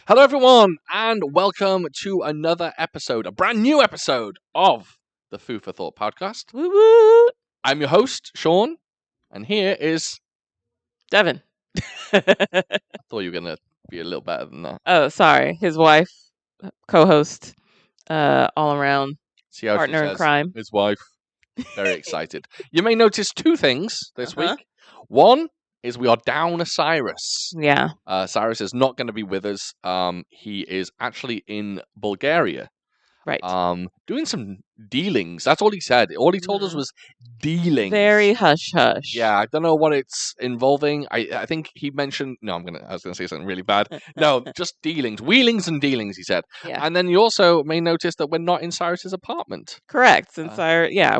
Hello, everyone, and welcome to another episode, a brand new episode of the Food for Thought podcast. Woo woo! I'm your host, Sean, and here is... Devin. I thought you were going to be a little better than that. Oh, sorry. His wife, co-host, all around See how partner she in says, crime. his wife. Very excited. You may notice two things this Uh-huh. week. One is we are down a Cyrus. Yeah. Cyrus is not going to be with us. He is actually in Bulgaria. Right. Doing some dealings. That's all he said. All he told us was dealings. Very hush hush. Yeah, I don't know what it's involving. I think he mentioned. No, I was gonna say something really bad. No, just dealings, wheelings and dealings. He said. Yeah. And then you also may notice that we're not in Cyrus's apartment. Correct. Since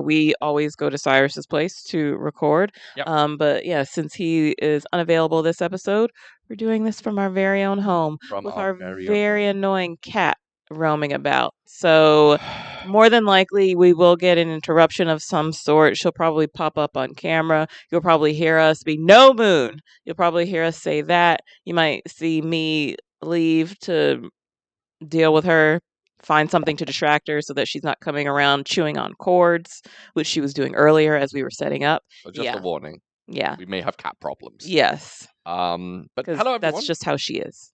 we always go to Cyrus's place to record. Yep. But yeah, since he is unavailable this episode, we're doing this from our very own home with our very annoying cat roaming about. So more than likely we will get an interruption of some sort. She'll probably pop up on camera. You'll probably hear us be no moon. You'll probably hear us say that. You might see me leave to deal with her, find something to distract her so that she's not coming around chewing on cords, which she was doing earlier as we were setting up. So just a warning. Yeah. We may have cat problems. Yes. But hello, everyone. That's just how she is.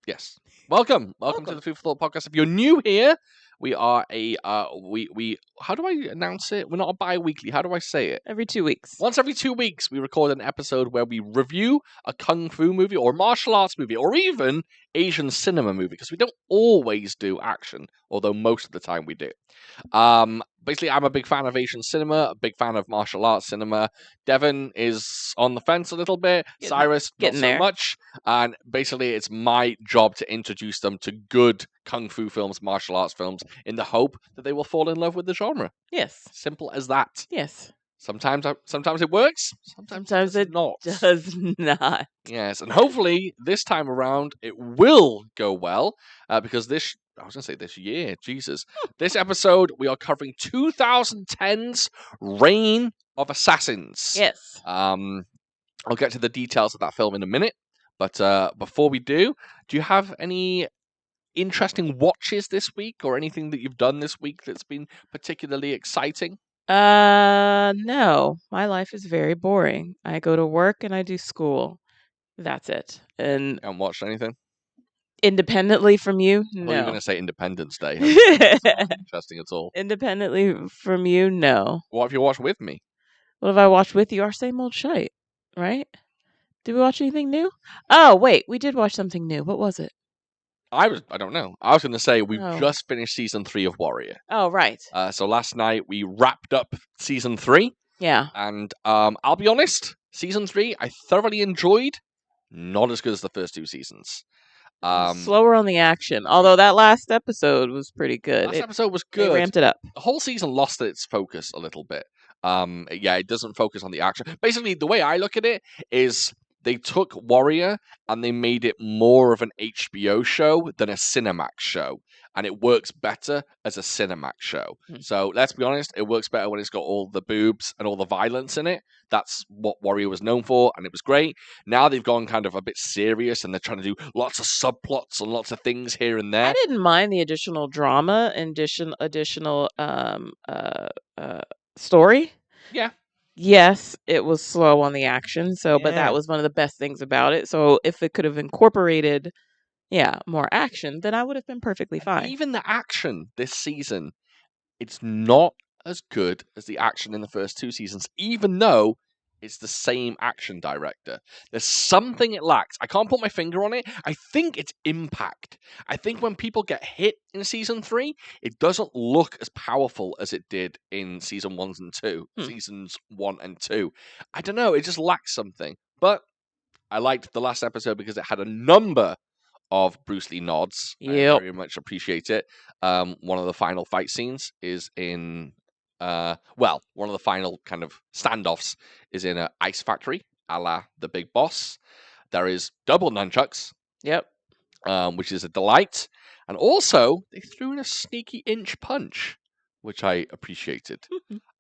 Yes. Welcome to the Food for Thought podcast. If you're new here, we are a we how do I announce it? We're not a bi-weekly. How do I say it? Every 2 weeks. Once every 2 weeks, we record an episode where we review a kung fu movie or martial arts movie or even Asian cinema movie, because we don't always do action, although most of the time we do. Basically, I'm a big fan of Asian cinema, a big fan of martial arts cinema. Devin is on the fence a little bit. Cyrus, not so much. And basically, it's my job to introduce them to good kung fu films, martial arts films, in the hope that they will fall in love with the genre. Yes. Simple as that. Yes. Sometimes it works. Sometimes it does not. Yes, and hopefully this time around it will go well, because this year, Jesus. This episode, we are covering 2010's Reign of Assassins. Yes. I'll get to the details of that film in a minute, but before we do you have any interesting watches this week or anything that you've done this week that's been particularly exciting? No. My life is very boring. I go to work and I do school. That's it. And you haven't watched anything? Independently from you? No. I thought you were going to say Independence Day. That's not interesting at all. Independently from you? No. What have you watched with me? What have I watched with you? Our same old shite, right? Did we watch anything new? Oh, wait. We did watch something new. What was it? I don't know. I was going to say we've just finished season 3 of Warrior. Oh, right. So last night we wrapped up season 3. Yeah. And I'll be honest, season 3 I thoroughly enjoyed. Not as good as the first 2 seasons. Slower on the action, although that last episode was pretty good. Last episode was good. It ramped it up. The whole season lost its focus a little bit. It doesn't focus on the action. Basically, the way I look at it is they took Warrior and they made it more of an HBO show than a Cinemax show. And it works better as a Cinemax show. So let's be honest, it works better when it's got all the boobs and all the violence in it. That's what Warrior was known for, and it was great. Now they've gone kind of a bit serious, and they're trying to do lots of subplots and lots of things here and there. I didn't mind the additional drama and additional story. Yeah. Yes, it was slow on the action, but that was one of the best things about it. So if it could have incorporated, more action, then I would have been perfectly fine. Even the action this season, it's not as good as the action in the first 2 seasons, even though it's the same action director. There's something it lacks. I can't put my finger on it. I think it's impact. I think when people get hit in season 3, it doesn't look as powerful as it did in seasons 1 and 2. I don't know. It just lacks something. But I liked the last episode because it had a number of Bruce Lee nods. Yep. I very much appreciate it. One of the final fight scenes is in one of the final kind of standoffs is in an ice factory, a la The Big Boss. There is double nunchucks. Yep. Which is a delight. And also, they threw in a sneaky inch punch, which I appreciated.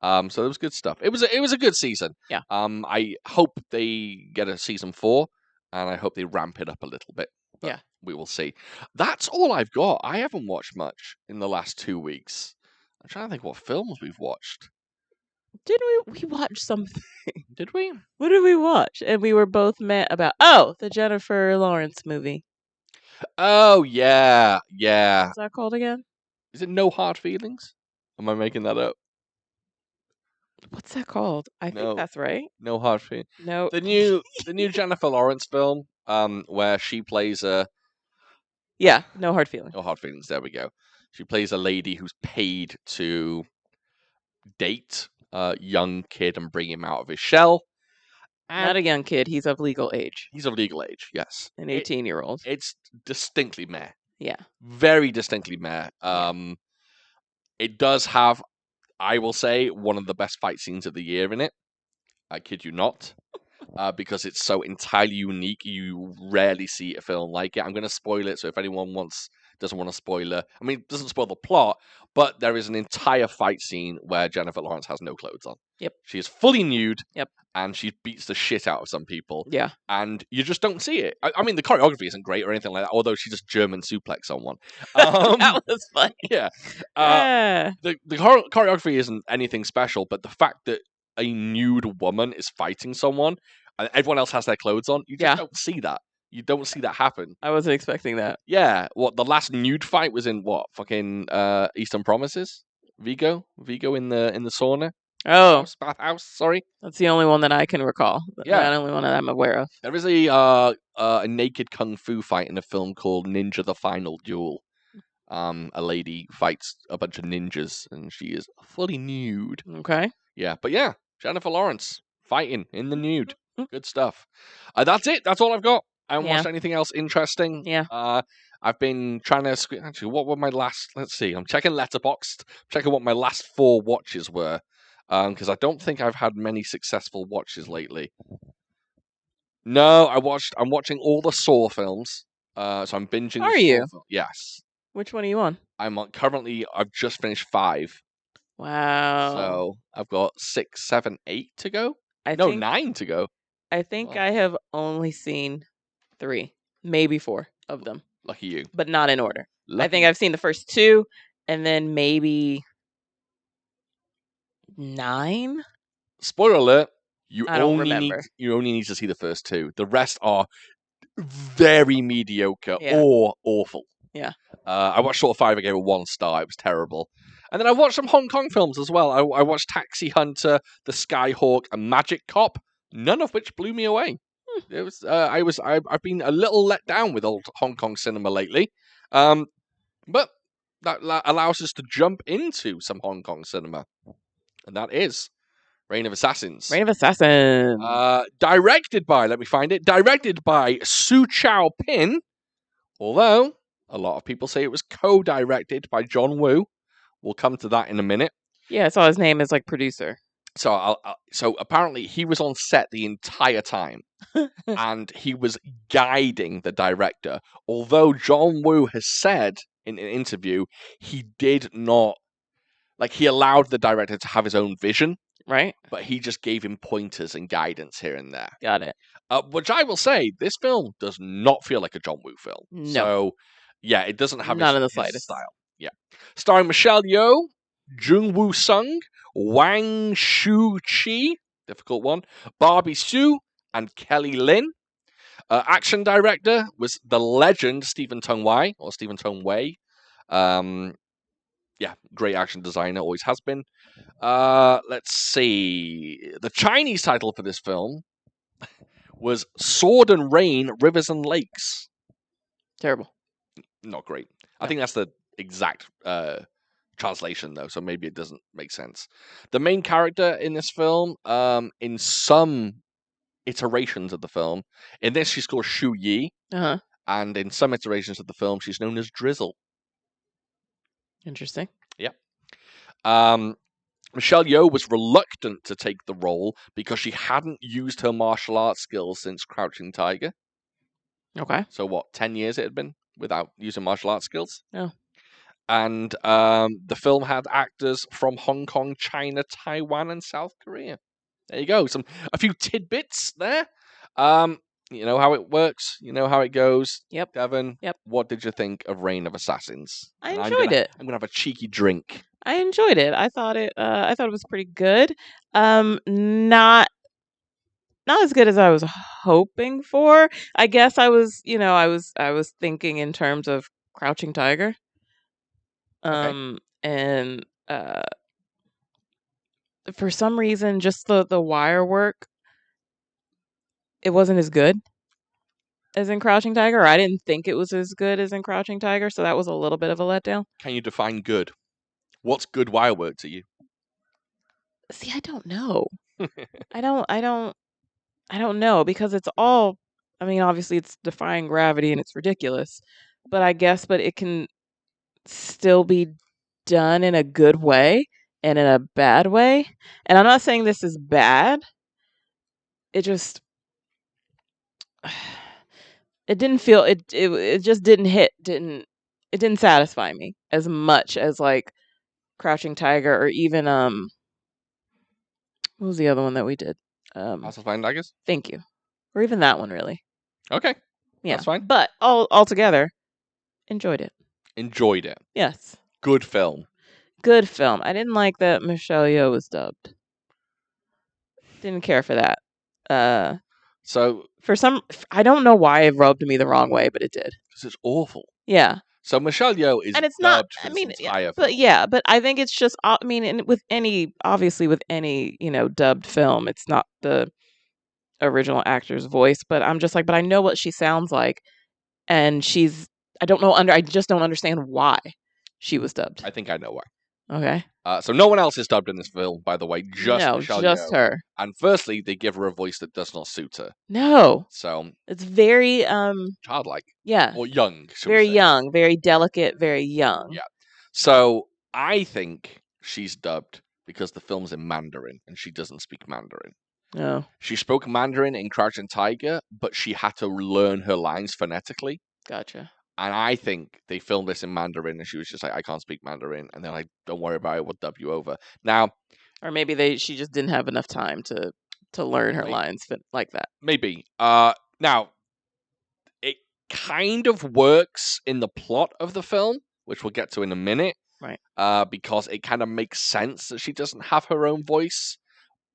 So it was good stuff. It was a good season. Yeah. I hope they get a season 4, and I hope they ramp it up a little bit. But we will see. That's all I've got. I haven't watched much in the last 2 weeks. I'm trying to think what films we've watched. Didn't we watch something? Did we? What did we watch? And we were both met about the Jennifer Lawrence movie. Oh yeah. What's that called again? Is it No Hard Feelings? Am I making that up? What's that called? I think that's right. No Hard Feelings. No. The new Jennifer Lawrence film, where she plays a No Hard Feelings. No Hard Feelings. There we go. She plays a lady who's paid to date a young kid and bring him out of his shell. And not a young kid. He's of legal age. He's of legal age. Yes, an 18-year-old. It's distinctly meh. Yeah, very distinctly meh. It does have, I will say, one of the best fight scenes of the year in it. I kid you not. Because it's so entirely unique, you rarely see a film like it. I'm going to spoil it, so if anyone doesn't want a spoiler, I mean, it doesn't spoil the plot, but there is an entire fight scene where Jennifer Lawrence has no clothes on. Yep. She is fully nude. Yep. And she beats the shit out of some people. Yeah. And you just don't see it. I mean, the choreography isn't great or anything like that, although she just German suplex someone. That was funny. Yeah. The choreography isn't anything special, but the fact that a nude woman is fighting someone and everyone else has their clothes on, you just don't see that. You don't see that happen. I wasn't expecting that. Yeah. What, the last nude fight was in what? Fucking Eastern Promises? Vigo in the sauna? Oh. Bathhouse, sorry. That's the only one that I can recall. Yeah. The only one that I'm aware of. There is a naked kung fu fight in a film called Ninja the Final Duel. A lady fights a bunch of ninjas and she is fully nude. Okay. Yeah, but yeah, Jennifer Lawrence fighting in the nude. Good stuff. That's it. That's all I've got. I haven't watched anything else interesting. Yeah. I've been trying to... Actually, what were my last... Let's see. I'm checking Letterboxd. Checking what my last 4 watches were. Because I don't think I've had many successful watches lately. No, I'm watching all the Saw films. So I'm binging. Are you? Yes. Which one are you on? I've just finished 5. Wow. So I've got 6, 7, 8 to go. 9 to go. I think I have only seen 3, maybe 4 of them. Lucky you. But not in order. I think I've seen the first 2, and then maybe 9. Spoiler alert! I don't remember. You only need to see the first 2. The rest are very mediocre or awful. Yeah. I watched sort of 5 again with 1 star. It was terrible. And then I watched some Hong Kong films as well. I watched Taxi Hunter, The Skyhawk, and Magic Cop. None of which blew me away. It was. I've been a little let down with old Hong Kong cinema lately. But that allows us to jump into some Hong Kong cinema, and that is Reign of Assassins. Reign of Assassins. Directed by Su Chao Pin. Although a lot of people say it was co-directed by John Woo. We'll come to that in a minute. Yeah, I saw his name as producer. So apparently he was on set the entire time, and he was guiding the director. Although John Woo has said in an interview he did not, he allowed the director to have his own vision, right? But he just gave him pointers and guidance here and there. Got it. Which I will say, this film does not feel like a John Woo film. No. So yeah, it doesn't have not in the his slightest style. Yeah, starring Michelle Yeoh, Jung Woo Sung, Wang Shu Chi, difficult one, Barbie Sue, and Kelly Lin. Action director was the legend Stephen Tung Wai, or Stephen Tung Wei. Yeah, great action designer, always has been. Let's see. The Chinese title for this film was Sword and Rain, Rivers and Lakes. Terrible. Not great. No. I think that's the exact translation, though, so maybe it doesn't make sense. The main character in this film, in some iterations of the film, in this she's called Shu Yi, and in some iterations of the film she's known as Drizzle. Interesting. Yep. Michelle Yeoh was reluctant to take the role because she hadn't used her martial arts skills since Crouching Tiger. Okay. So what, 10 years it had been without using martial arts skills? Oh. And the film had actors from Hong Kong, China, Taiwan, and South Korea. There you go. A few tidbits there. You know how it works. You know how it goes. Yep. Devon. Yep. What did you think of Reign of Assassins? I enjoyed it. I'm gonna have a cheeky drink. I enjoyed it. I thought it was pretty good. Not as good as I was hoping for. I guess I was thinking in terms of Crouching Tiger. Okay. And for some reason, just the wire work, it wasn't as good as in Crouching Tiger. Or I didn't think it was as good as in Crouching Tiger, so that was a little bit of a letdown. Can you define good? What's good wire work to you? See, I don't know. I don't know, because it's all, I mean, obviously it's defying gravity and it's ridiculous, but it can still be done in a good way and in a bad way. And I'm not saying this is bad. It just it didn't feel it just didn't hit, it didn't satisfy me as much as like Crouching Tiger, or even what was the other one that we did? House of Flying Daggers? Thank you. Or even that one, really. Okay. Yeah. That's fine. But all together, enjoyed it. Enjoyed it. Yes. Good film. Good film. I didn't like that Michelle Yeoh was dubbed. Didn't care for that. So I don't know why it rubbed me the wrong way, but it did. Because it's awful. Yeah. So Michelle Yeoh is and it's dubbed not. for this entire film. But yeah, but I think it's just. I mean, with any dubbed film, it's not the original actor's voice. But I'm just like, but I know what she sounds like, and she's. I don't know. I just don't understand why she was dubbed. I think I know why. Okay. So no one else is dubbed in this film, by the way. Just Michelle just Yeoh. her. And firstly, they give her a voice that does not suit her. No. So it's very childlike. Yeah. Or young. Very young, very delicate, very young. Yeah. So I think she's dubbed because the film's in Mandarin and she doesn't speak Mandarin. No. She spoke Mandarin in Crouching Tiger, but she had to learn her lines phonetically. Gotcha. And I think they filmed this in Mandarin, and she was just like, "I can't speak Mandarin," and they're like, "Don't worry about it, we'll dub you over." Now, or maybe she just didn't have enough time to learn her lines like that. Maybe. Now, it kind of works in the plot of the film, which we'll get to in a minute, right? Because it kind of makes sense that she doesn't have her own voice,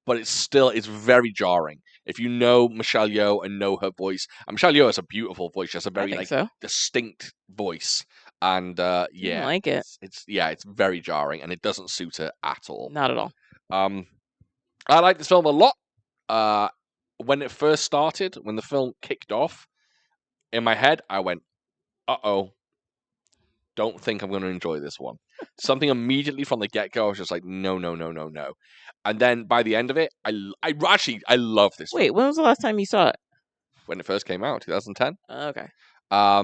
but it's very jarring. If you know Michelle Yeoh and know her voice, and Michelle Yeoh has a beautiful voice. She has a very distinct voice, and yeah, I like it. It's very jarring, and it doesn't suit her at all. Not at all. I like this film a lot. When it first started, when the film kicked off, in my head, I went, "Uh-oh, don't think I'm going to enjoy this one." Something immediately from the get-go, I was just like, no. And then by the end of it, I love this film. Wait, when was the last time you saw it? When it first came out, 2010. Okay. I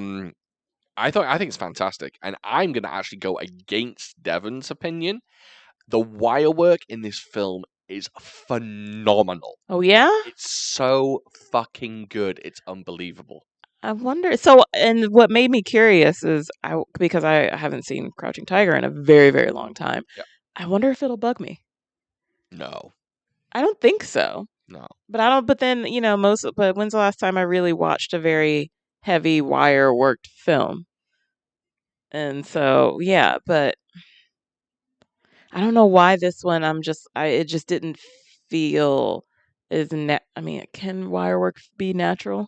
think it's fantastic, and I'm going to actually go against Devon's opinion. The wire work in this film is phenomenal. Oh yeah? It's so fucking good. It's unbelievable. I wonder. So, and what made me curious is because I haven't seen Crouching Tiger in a very, very long time. Yep. I wonder if it'll bug me. No. I don't think so. No. But then, but when's the last time I really watched a very heavy wire worked film? And so, yeah, but I don't know why this one it just didn't feel can wire work be natural?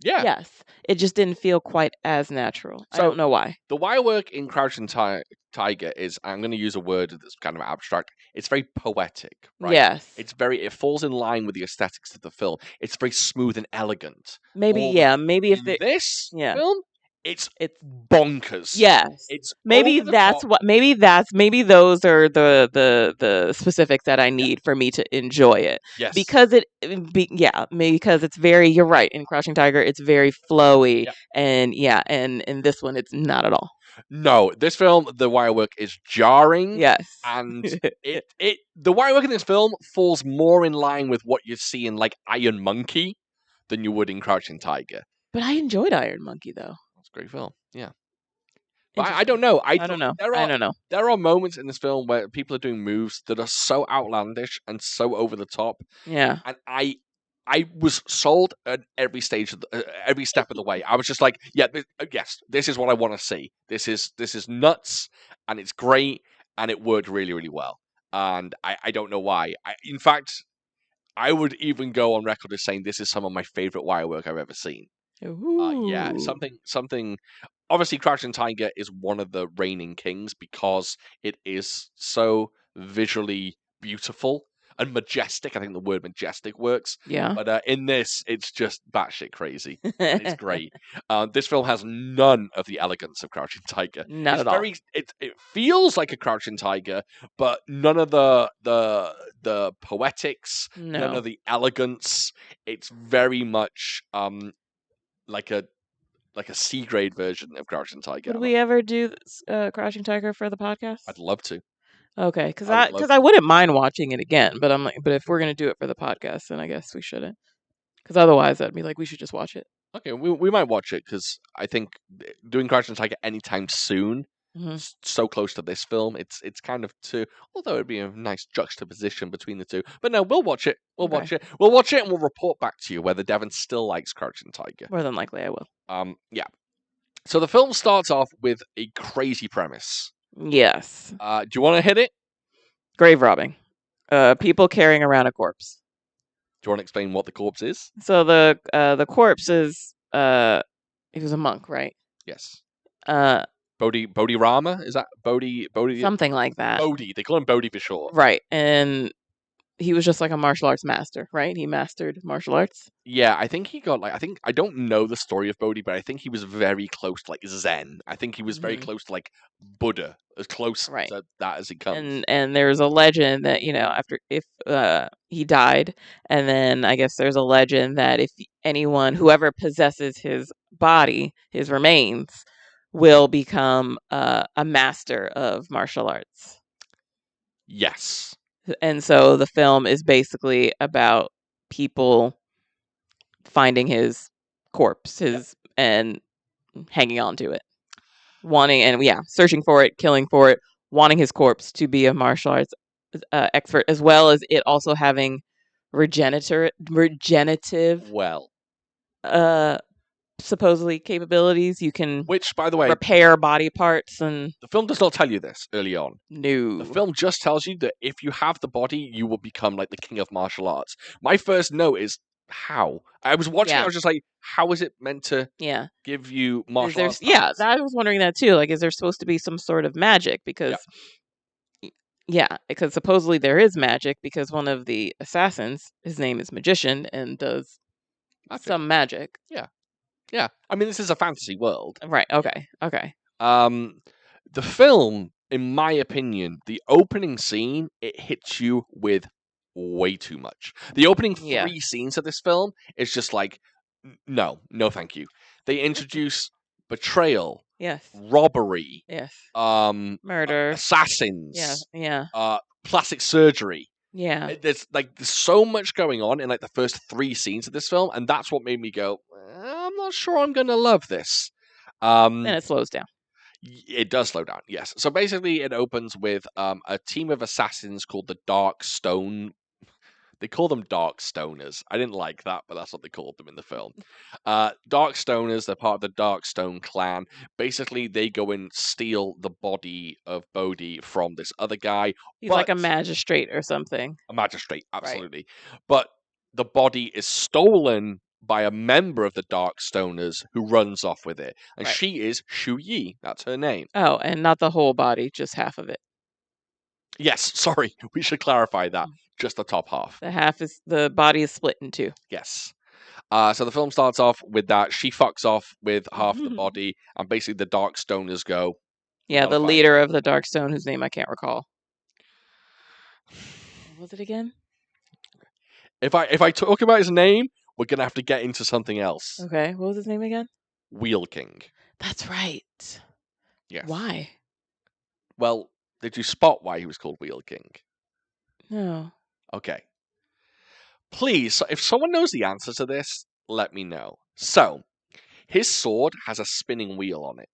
Yeah. Yes. It just didn't feel quite as natural. So, I don't know why. The wire work in Crouching Tiger is, I'm going to use a word that's kind of abstract. It's very poetic, right? Yes. It falls in line with the aesthetics of the film. It's very smooth and elegant. Maybe if this film, it's bonkers. Yes. It's maybe that's what. Maybe those are the specifics that I need for me to enjoy it. Yes. Because because it's very. You're right. In Crouching Tiger, it's very flowy, and and in this one, it's not at all. No, this film, the wire work is jarring. Yes. And the wire work in this film falls more in line with what you see in like Iron Monkey than you would in Crouching Tiger. But I enjoyed Iron Monkey though. It's a great film. Yeah. But I don't know. I don't know. I don't know. There are moments in this film where people are doing moves that are so outlandish and so over the top. Yeah. And I I was sold at every stage of every step of the way. I was just like, yeah, yes, this is what I want to see. This is nuts, and it's great, and it worked really, really well. And I don't know why. In fact, I would even go on record as saying this is some of my favorite wire work I've ever seen. Yeah, something. Obviously, Crouching Tiger is one of the reigning kings because it is so visually beautiful and majestic. I think the word majestic works. Yeah. But in this, it's just batshit crazy. And it's great. This film has none of the elegance of Crouching Tiger. Not at all. It feels like a Crouching Tiger, but none of the poetics, none of the elegance. It's very much like a C grade version of Crouching Tiger. Would we ever do Crouching Tiger for the podcast? I'd love to. Okay, because I wouldn't mind watching it again, but I'm like, but if we're gonna do it for the podcast, then I guess we shouldn't. Because otherwise, I'd be like, we should just watch it. Okay, we might watch it because I think doing Crouching Tiger anytime soon, so close to this film, it's kind of too. Although it'd be a nice juxtaposition between the two. But no, we'll watch it. We'll watch it. We'll watch it, and we'll report back to you whether Devon still likes Crouching Tiger. More than likely, I will. Yeah. So the film starts off with a crazy premise. Yes. Do you want to hit it? Grave robbing. People carrying around a corpse. Do you want to explain what the corpse is? So the corpse is he was a monk, right? Yes. Bodhi Rama? Is that Bodhi? Something like that. Bodhi. They call him Bodhi for short. Right. And he was just like a martial arts master, right? He mastered martial arts. Yeah, I think he got I don't know the story of Bodhi, but I think he was very close to Zen. I think he was very close to Buddha, as close to that as he comes. And there's a legend that, if he died, and then I guess there's a legend that if whoever possesses his body, his remains, will become a master of martial arts. Yes. And so the film is basically about people finding his corpse, and hanging on to it, searching for it, killing for it, wanting his corpse to be a martial arts expert, as well as it also having regenerative, supposedly capabilities. You can, which, by the way, repair body parts, and the film does not tell you this early on. No, the film just tells you that if you have the body, you will become like the king of martial arts. My first note is how. I was watching it, I was just like, how is it meant to give you martial arts? Yeah, I was wondering that too. Like, is there supposed to be some sort of magic? Because because supposedly there is magic, because one of the assassins, his name is Magician, and does some magic. Yeah. I mean, this is a fantasy world. Right, okay. The film, in my opinion, the opening scene, it hits you with way too much. The opening 3 scenes of this film is just like, no thank you. They introduce betrayal, robbery, murder, assassins, plastic surgery. Yeah. There's so much going on in the first 3 scenes of this film, and that's what made me go, I'm not sure I'm gonna love this. And it slows down. It does slow down, yes. So basically it opens with a team of assassins called the Dark Stone. They call them Dark Stoners. I didn't like that, but that's what they called them in the film. Dark Stoners, they're part of the Dark Stone clan. Basically, they go and steal the body of Bodhi from this other guy. He's like a magistrate or something. A magistrate, absolutely. Right. But the body is stolen by a member of the Dark Stoners who runs off with it. And she is Shu Yi. That's her name. Oh, and not the whole body, just half of it. Yes, sorry. We should clarify that. Just the top half. The body is split in 2. Yes. So the film starts off with that. She fucks off with half the body, and basically the Dark Stoners go. Yeah, the leader of the Dark Stone, whose name I can't recall. What was it again? If I talk about his name, we're gonna have to get into something else. Okay, what was his name again? Wheel King. That's right. Yes. Why? Well, did you spot why he was called Wheel King? No. Okay. Please, if someone knows the answer to this, let me know. So, his sword has a spinning wheel on it.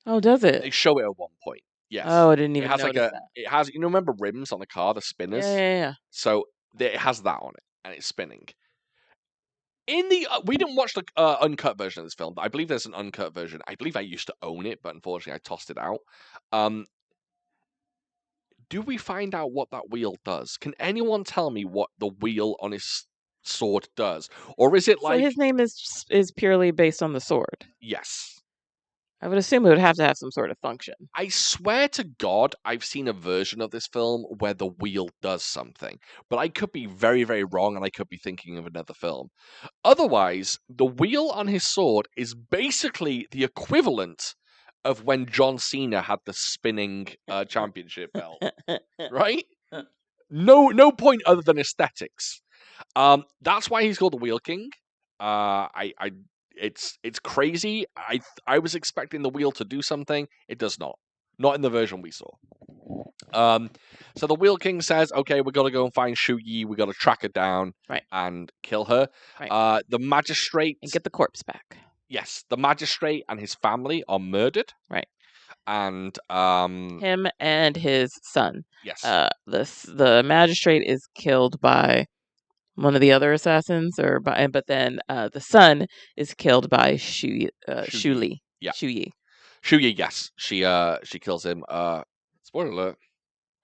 Oh, does it? They show it at one point. Yes. Oh, I didn't even notice that. It has, remember rims on the car, the spinners? Yeah. So, it has that on it, and it's spinning. we didn't watch the uncut version of this film, but I believe there's an uncut version. I believe I used to own it, but unfortunately I tossed it out. Do we find out what that wheel does? Can anyone tell me what the wheel on his sword does? Or is it like... So his name is purely based on the sword? Yes. I would assume it would have to have some sort of function. I swear to God, I've seen a version of this film where the wheel does something. But I could be very, very wrong, and I could be thinking of another film. Otherwise, the wheel on his sword is basically the equivalent of when John Cena had the spinning championship belt. Right? No point other than aesthetics. That's why he's called the Wheel King. It's crazy. I was expecting the wheel to do something. It does not. Not in the version we saw. So the Wheel King says, okay, we got to go and find Shu Yi. We got to track her down and kill her. Right. The magistrate... And get the corpse back. Yes, the magistrate and his family are murdered. Right. And him and his son. Yes. The magistrate is killed by one of the other assassins, but then the son is killed by Shu Li. Yeah. Shu Yi. Shu Yi, yes. She kills him. Spoiler alert.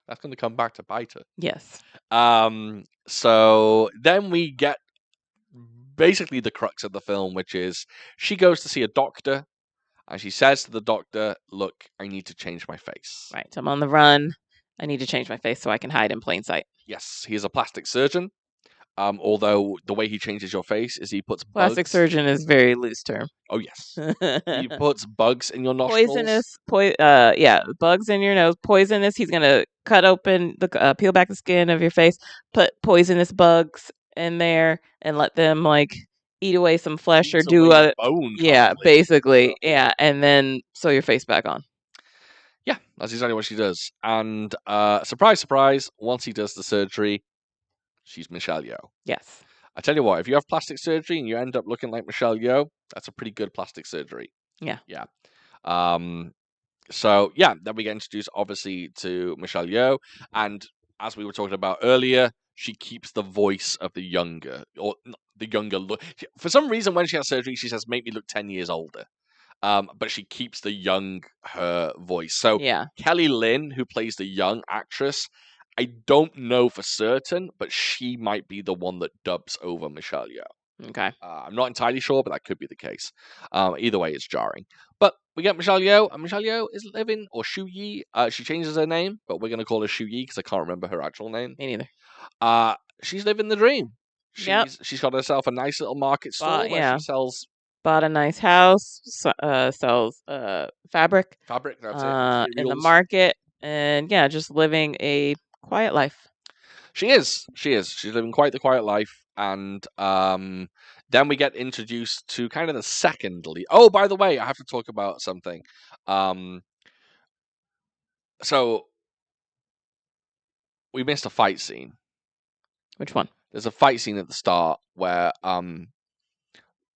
That's going to come back to bite her. Yes. So then we get basically the crux of the film, which is she goes to see a doctor, and she says to the doctor, look, I need to change my face. Right. I'm on the run. I need to change my face so I can hide in plain sight. Yes. He is a plastic surgeon. Although the way he changes your face is he puts plastic surgeon is a very loose term. Oh yes, he puts bugs in your nostrils. Bugs in your nose. Poisonous. He's gonna cut open peel back the skin of your face, put poisonous bugs in there, and let them like eat away some flesh or do a bone. Basically, and then sew your face back on. Yeah, that's exactly what she does. And surprise, surprise! Once he does the surgery, she's Michelle Yeoh. Yes. I tell you what, if you have plastic surgery and you end up looking like Michelle Yeoh, that's a pretty good plastic surgery. Yeah. Yeah. So, yeah, then we get introduced, obviously, to Michelle Yeoh. And as we were talking about earlier, she keeps the voice of the younger look. For some reason, when she has surgery, she says, make me look 10 years older. But she keeps the her voice. So, Kelly Lynn, who plays the young actress, I don't know for certain, but she might be the one that dubs over Michelle Yeoh. Okay. I'm not entirely sure, but that could be the case. Either way, it's jarring. But we get Michelle Yeoh, and Michelle Yeoh is living, or Shu Yi. She changes her name, but we're going to call her Shu Yi because I can't remember her actual name. Me neither. She's living the dream. She's got herself a nice little market stall where she sells... Bought a nice house, sells fabric. Fabric, that's it. In the market, and just living a quiet life. She is. She's living quite the quiet life. And then we get introduced to kind of the second lead. Oh, by the way, I have to talk about something. So we missed a fight scene. Which one? There's a fight scene at the start where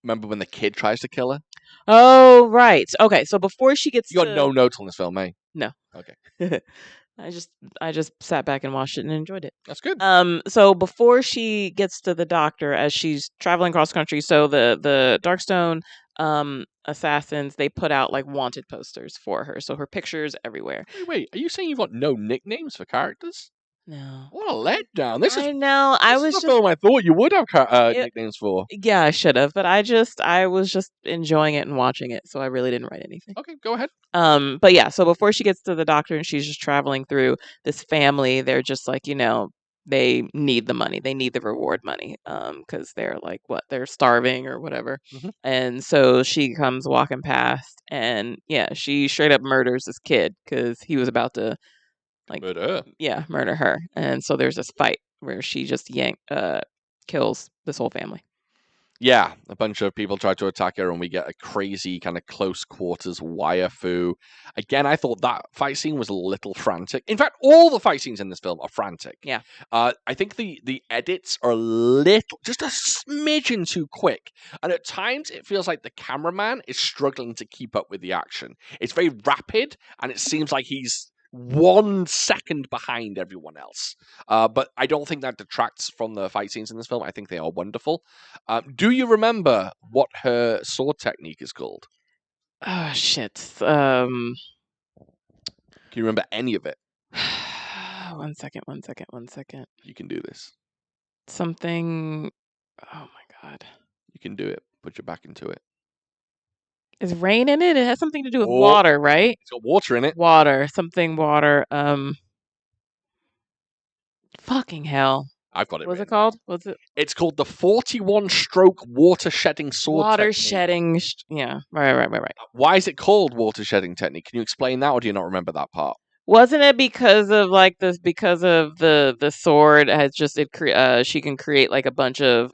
remember when the kid tries to kill her? Oh, right. Okay, so before she gets You got no notes on this film, eh? No. Okay. I just sat back and watched it and enjoyed it. That's good. So before she gets to the doctor, as she's traveling cross country, so the Darkstone assassins, they put out like wanted posters for her, so her picture's everywhere. Wait, are you saying you've got no nicknames for characters? No. What a letdown! This is the film I thought you would have nicknames for. Yeah, I should have, but I was just enjoying it and watching it, so I really didn't write anything. Okay, go ahead. But yeah, so before she gets to the doctor and she's just traveling through this family, they're just like, they need the money. They need the reward money. Because they're like, they're starving or whatever. Mm-hmm. And so she comes walking past and she straight up murders this kid because he was about to murder her. Yeah, murder her. And so there's this fight where she just kills this whole family. Yeah, a bunch of people try to attack her, and we get a crazy kind of close quarters wire fu. Again, I thought that fight scene was a little frantic. In fact, all the fight scenes in this film are frantic. Yeah. I think the edits are just a smidgen too quick. And at times, it feels like the cameraman is struggling to keep up with the action. It's very rapid, and it seems like he's 1 second behind everyone else. But I don't think that detracts from the fight scenes in this film. I think they are wonderful. Do you remember what her sword technique is called? Oh, shit. Can you remember any of it? 1 second. You can do this. Something. Oh my god. You can do it. Put your back into it. Is rain in it? It has something to do with water, right? It's got water in it. Water. Something water. Fucking hell. I've got it. What's it called? What's it? It's called the 41-stroke water-shedding sword Water technique. shedding. Yeah. Right. Why is it called water-shedding technique? Can you explain that, or do you not remember that part? Wasn't it because of like this? Because of the sword has just she can create like a bunch of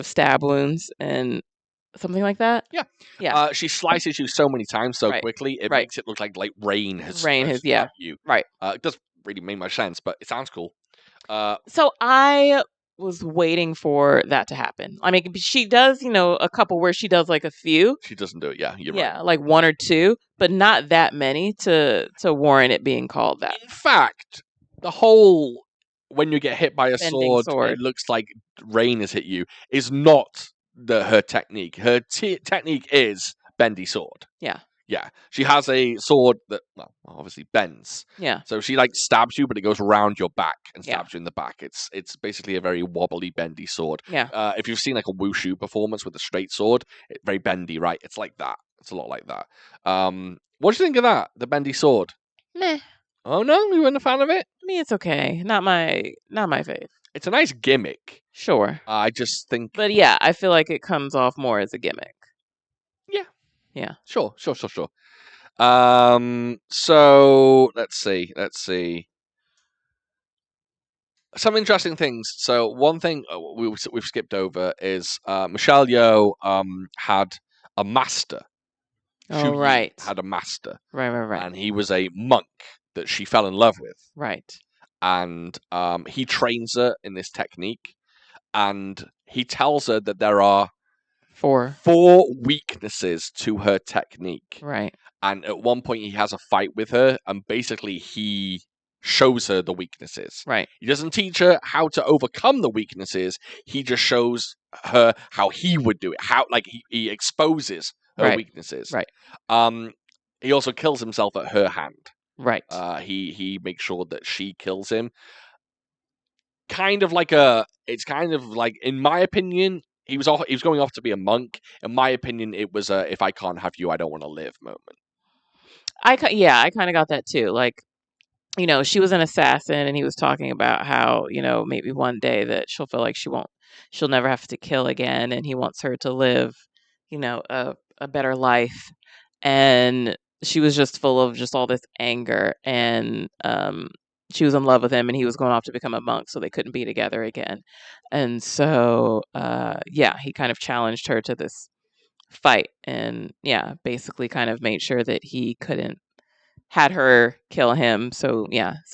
stab wounds and something like that. Yeah. She slices you so many times so quickly, it makes it look like rain has struck you. Right. It doesn't really make much sense, but it sounds cool. So I was waiting for that to happen. I mean, she does, a couple where she does like a few. She doesn't do it. Yeah, you're right. Yeah, like 1 or 2, but not that many to warrant it being called that. In fact, the whole when you get hit by a sword, it looks like rain has hit you, is not her technique. Her technique is bendy sword. Yeah, she has a sword that, well, obviously bends. Yeah. So she like stabs you, but it goes around your back and stabs you in the back. It's basically a very wobbly, bendy sword. Yeah. If you've seen like a wushu performance with a straight sword, it's very bendy, right? It's like that. It's a lot like that. What do you think of that? The bendy sword? Meh. Oh no, you weren't a fan of it? I mean, it's okay. Not my fave. It's a nice gimmick. Sure. I just think. But yeah, I feel like it comes off more as a gimmick. Yeah. Sure. So let's see. Some interesting things. So one thing we've skipped over is Michelle Yeoh had a master. Oh, right. Had a master. Right. And he was a monk that she fell in love with. Right. And he trains her in this technique, and he tells her that there are 4 weaknesses to her technique. Right. And at one point he has a fight with her, and basically he shows her the weaknesses. Right. He doesn't teach her how to overcome the weaknesses. He just shows her how he would do it. How, like, he exposes her weaknesses. Right. He also kills himself at her hand. Right. He makes sure that she kills him. It's kind of like, in my opinion, he was going off to be a monk. In my opinion, it was a "if I can't have you, I don't want to live" moment. I kind of got that too. Like, she was an assassin, and he was talking about how, maybe one day that she'll feel like she'll never have to kill again, and he wants her to live, a better life. And she was just full of just all this anger, and she was in love with him, and he was going off to become a monk, so they couldn't be together again. And so, he kind of challenged her to this fight, and basically kind of made sure that he had her kill him, so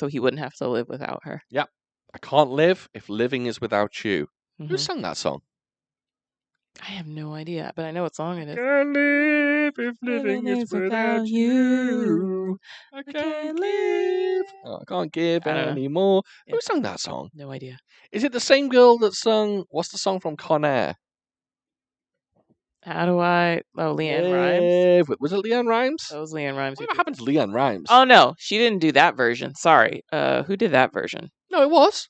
he wouldn't have to live without her. Yeah. I can't live if living is without you. Mm-hmm. Who sang that song? I have no idea, but I know what song it is. I can't live if living is without you. I can't live. I can't give anymore. Yeah. Who sang that song? No idea. Is it the same girl that sung, what's the song from Con Air? LeAnn Rimes? Was it LeAnn Rimes? That was LeAnn Rimes. What happened to LeAnn Rimes? Oh, no. She didn't do that version. Sorry. Who did that version? No, it was.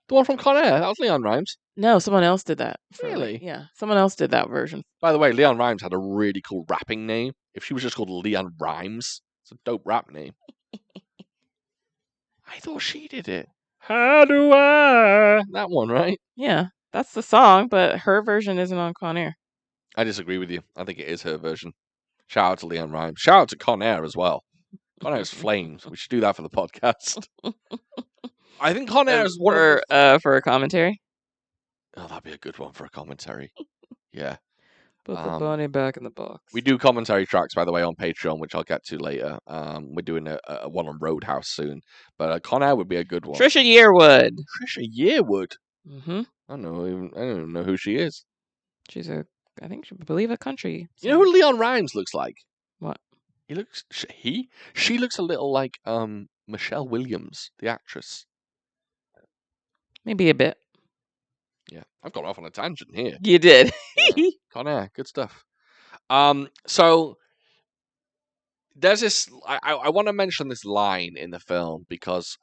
The one from Con Air. That was LeAnn Rimes. No, someone else did that. Really? Yeah, someone else did that version. By the way, LeAnn Rimes had a really cool rapping name. If she was just called LeAnn Rimes, it's a dope rap name. I thought she did it. How do I? That one, right? Yeah, that's the song, but her version isn't on Con Air. I disagree with you. I think it is her version. Shout out to LeAnn Rimes. Shout out to Con Air as well. Con Air's flames. We should do that for the podcast. I think Con Air is one for a commentary. Oh, that'd be a good one for a commentary. Yeah. Put the bunny back in the box. We do commentary tracks, by the way, on Patreon, which I'll get to later. We're doing a one on Roadhouse soon, but Con Air would be a good one. Trisha Yearwood. Trisha Yearwood. Mm-hmm. I don't even know who she is. She's I believe a country. You know who LeAnn Rimes looks like? What? She looks a little like Michelle Williams, the actress. Maybe a bit. Yeah, I've gone off on a tangent here. You did. Yeah. Con Air, good stuff. So there's this. I want to mention this line in the film because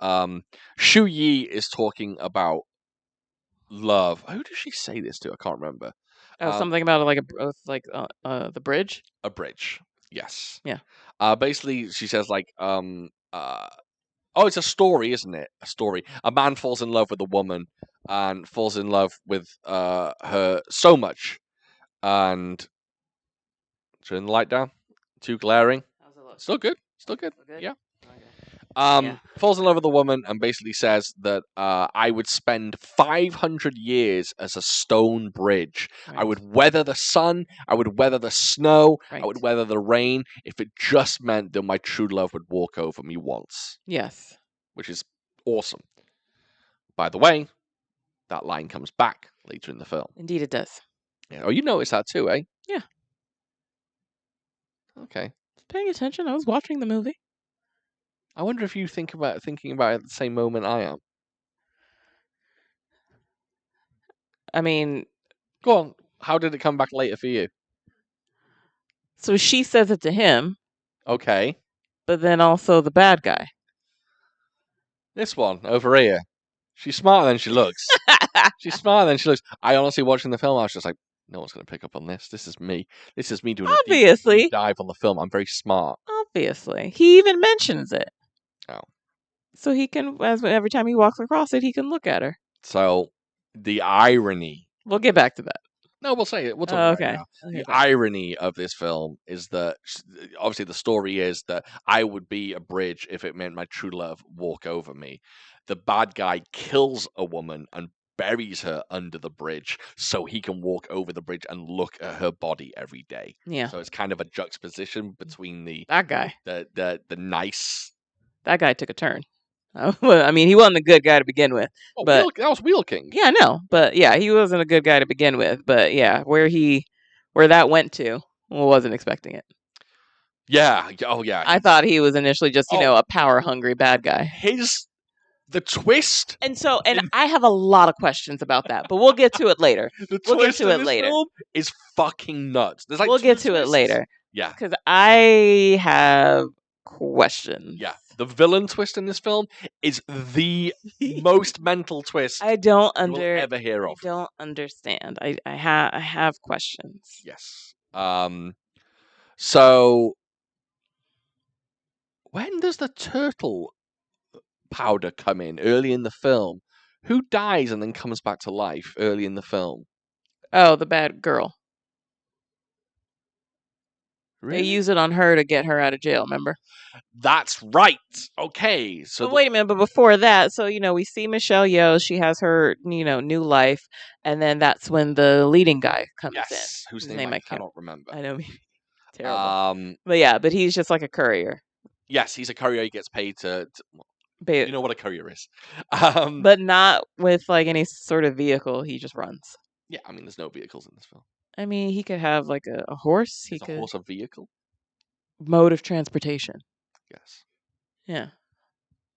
Shu Yi is talking about love. Who does she say this to? I can't remember. Something about the bridge. A bridge. Yes. Yeah. Basically, she says like oh, it's a story, isn't it? A story. A man falls in love with a woman and falls in love with her so much, and turn the light down. Too glaring. How's it look? Still good. Still good. Still good? Yeah. Okay. Falls in love with a woman and basically says that I would spend 500 years as a stone bridge. Right. I would weather the sun. I would weather the snow. Right. I would weather the rain if it just meant that my true love would walk over me once. Yes. Which is awesome. By the way, that line comes back later in the film. Indeed, it does. Yeah. Oh, you noticed that too, eh? Yeah. Okay. Paying attention. I was watching the movie. I wonder if you thinking about it at the same moment I am. I mean, go on. How did it come back later for you? So she says it to him. Okay. But then also the bad guy. This one over here. She's smarter than she looks. She's smarter than she looks. I honestly, watching the film, I was just like, no one's going to pick up on this. This is me. This is me doing a deep dive on the film. I'm very smart. Obviously. He even mentions it. Oh. So he can, every time he walks across it, he can look at her. So, the irony. We'll get back to that. No, we'll say it. We'll talk about it now. The irony of this film is that, obviously, the story is that I would be a bridge if it meant my true love walk over me. The bad guy kills a woman and buries her under the bridge so he can walk over the bridge and look at her body every day. Yeah. So it's kind of a juxtaposition between that guy, the nice. That guy took a turn. I mean, he wasn't a good guy to begin with. Oh, but that was Wheel King. Yeah, I know. But yeah, he wasn't a good guy to begin with. But yeah, where that went to, wasn't expecting it. Yeah. Oh, yeah. I thought he was initially just, a power hungry bad guy. The twist. And I have a lot of questions about that, but we'll get to it later. We'll get to it later. Film is fucking nuts. There's we'll get to it later. Yeah. Because I have questions. Yeah. The villain twist in this film is the most mental twist I don't you'll ever hear of. I don't understand. I have questions. Yes. So when does the turtle powder come in early in the film? Who dies and then comes back to life early in the film? Oh, the bad girl. Really? They use it on her to get her out of jail, remember? That's right. Okay. So wait a minute, but before that, so we see Michelle Yeoh, she has her, new life, and then that's when the leading guy comes in. Whose name I cannot remember. I know, terrible. But he's just like a courier. Yes, he's a courier. He gets paid to you know what a courier is. But not with like any sort of vehicle. He just runs. Yeah, I mean, there's no vehicles in this film. I mean, he could have like a horse. Is a horse a vehicle? Mode of transportation. Yes. Yeah.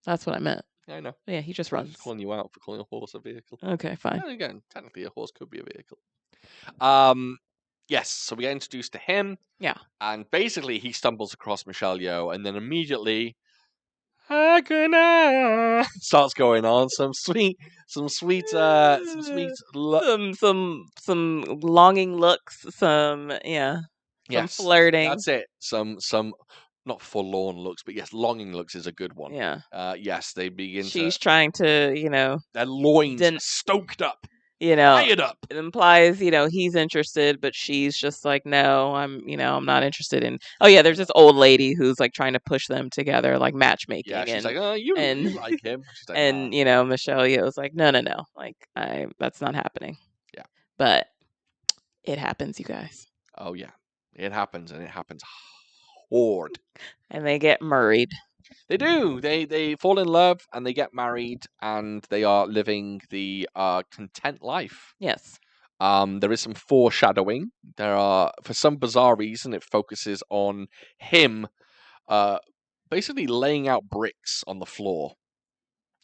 That's what I meant. Yeah, I know. Yeah, he just runs. I'm just calling you out for calling a horse a vehicle. Okay, fine. And again, technically a horse could be a vehicle. Yes, so we get introduced to him. Yeah. And basically he stumbles across Michelle Yeoh and then immediately starts going on some longing looks, some flirting. That's it. Some not forlorn looks, but yes, longing looks is a good one. Yeah. Yes, they begin. She's trying to, their loins stoked up. Fired up. It implies, he's interested, but she's just like, no, I'm not interested in. Oh yeah, there's this old lady who's like trying to push them together, like matchmaking. Yeah, she's like, oh, you like him. She's like, and Michelle Yeoh's like, no, like that's not happening. Yeah, but it happens, you guys. Oh yeah, it happens, and it happens hard. And they get married. They do. They fall in love and they get married and they are living the content life. Yes. There is some foreshadowing. There are, for some bizarre reason, it focuses on him basically laying out bricks on the floor.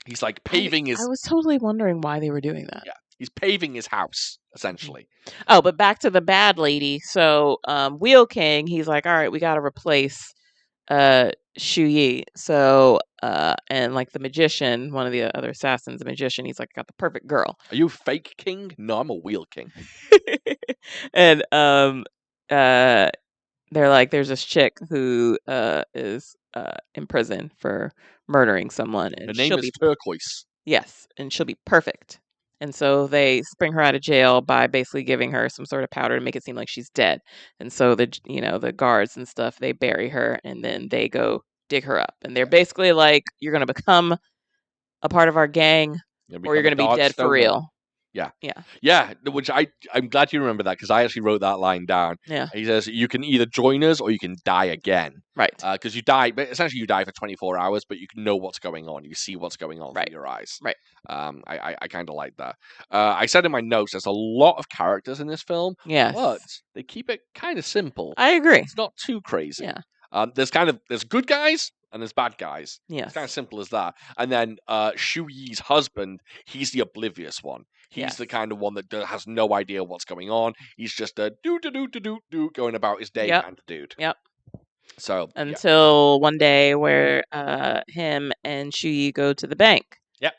He's like paving his. I was totally wondering why they were doing that. Yeah, he's paving his house essentially. Oh, but back to the bad lady. So, Wheel King, he's like, all right, we got to replace Shu Yi. So, and like the magician, one of the other assassins, the magician, he's like, got the perfect girl. Are you fake king? No, I'm a Wheel King. And they're like, there's this chick who is in prison for murdering someone, and Her name is Turquoise. Yes, and she'll be perfect. And so they spring her out of jail by basically giving her some sort of powder to make it seem like she's dead. And so the guards and stuff, they bury her and then they go dig her up. And they're basically like, you're going to become a part of our gang or you're going to be dead for real. Yeah. Yeah. Yeah, which I'm glad you remember that because I actually wrote that line down. Yeah. He says, you can either join us or you can die again. Right. Because you die, but essentially you die for 24 hours, but you can know what's going on. You see what's going on through your eyes. Right. I kind of like that. I said in my notes, there's a lot of characters in this film. Yes. But they keep it kind of simple. I agree. It's not too crazy. Yeah. There's good guys and there's bad guys. Yes. It's kind of simple as that. And then Shu Yi's husband, he's the oblivious one. He's the kind of one that has no idea what's going on. He's just a do going about his day kind of dude. Yep. So until one day where him and Shu Yi go to the bank. Yep.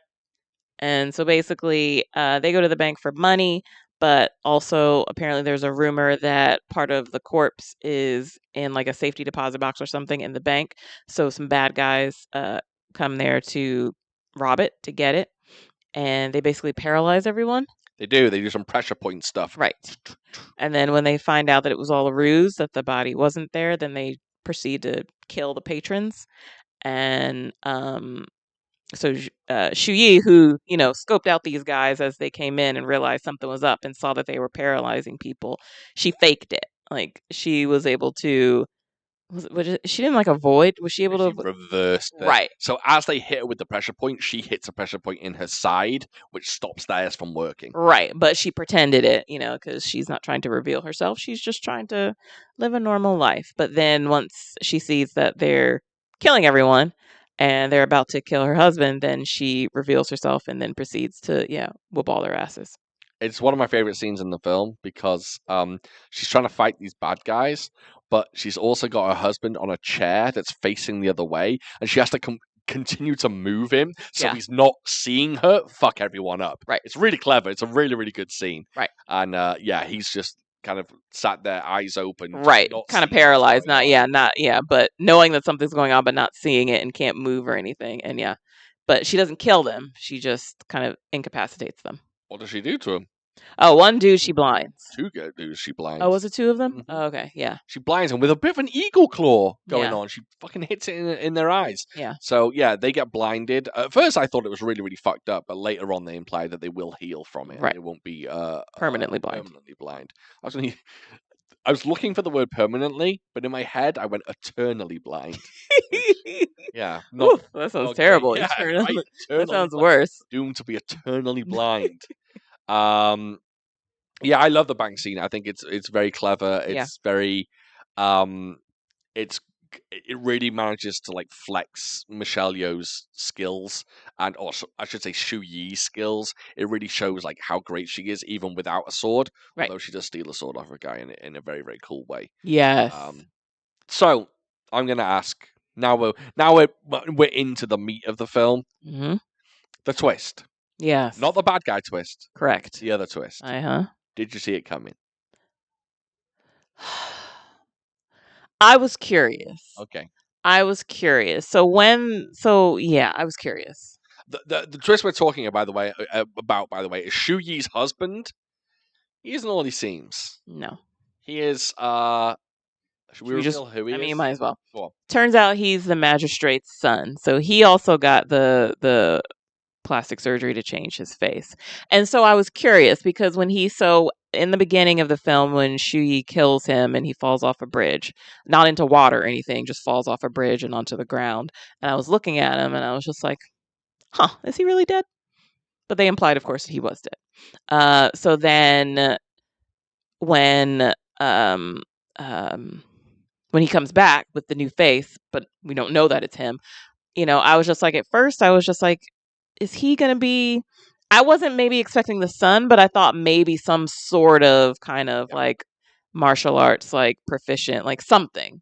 And so basically, they go to the bank for money, but also apparently there's a rumor that part of the corpse is in like a safety deposit box or something in the bank. So some bad guys come there to rob it, to get it. And they basically paralyze everyone. They do some pressure point stuff. Right. And then when they find out that it was all a ruse, that the body wasn't there, then they proceed to kill the patrons. And so Shu Yi, who, scoped out these guys as they came in and realized something was up and saw that they were paralyzing people, she faked it. Like, she was able to... she didn't avoid. Was she able to reverse it? Right. So as they hit her with the pressure point, she hits a pressure point in her side, which stops theirs from working. Right, but she pretended it, because she's not trying to reveal herself. She's just trying to live a normal life. But then once she sees that they're killing everyone and they're about to kill her husband, then she reveals herself and then proceeds to whoop all their asses. It's one of my favorite scenes in the film because she's trying to fight these bad guys, but she's also got her husband on a chair that's facing the other way, and she has to continue to move him so he's not seeing her fuck everyone up. Right. It's really clever. It's a really, really good scene. Right. And he's just kind of sat there, eyes open. Right. Kind of paralyzed. But knowing that something's going on, but not seeing it and can't move or anything. And but she doesn't kill them. She just kind of incapacitates them. What does she do to him? Oh, one dude she blinds. Two dudes she blinds. Oh, was it two of them? Mm-hmm. Oh, okay, yeah. She blinds them with a bit of an eagle claw going on. She fucking hits it in their eyes. Yeah. So, they get blinded. At first, I thought it was really, really fucked up, but later on, they imply that they will heal from it. Right. They won't be permanently blind. Permanently blind. I was looking for the word permanently, but in my head, I went eternally blind. Which, Oof, that sounds terrible. Yeah, eternally, that sounds worse. Doomed to be eternally blind. I love the bank scene. I think it's very clever. It's very, it really manages to flex Michelle Yeoh's skills and also I should say Shu Yi's skills. It really shows how great she is even without a sword. Right. Although she does steal a sword off a guy in a very, very cool way. Yes. So I'm gonna ask now we're into the meat of the film. Mm-hmm. The twist. Yes. Not the bad guy twist. Correct. The other twist. Did you see it coming? I was curious. Okay. I was curious. I was curious. The twist we're talking about, by the way, is Shu Yi's husband. He isn't all he seems. No. He is. Should we reveal who he is? You might as well. Go on. Turns out he's the magistrate's son, so he also got the plastic surgery to change his face. And so I was curious because in the beginning of the film, when Shu Yi kills him and he falls off a bridge, not into water or anything, just falls off a bridge and onto the ground. And I was looking at him and I was just like, is he really dead? But they implied, of course, that he was dead. So then when when he comes back with the new face, but we don't know that it's him. I was just like, at first, I was just like, is he going to be. I wasn't maybe expecting the son, but I thought maybe some sort of kind of like martial arts, like proficient, like something.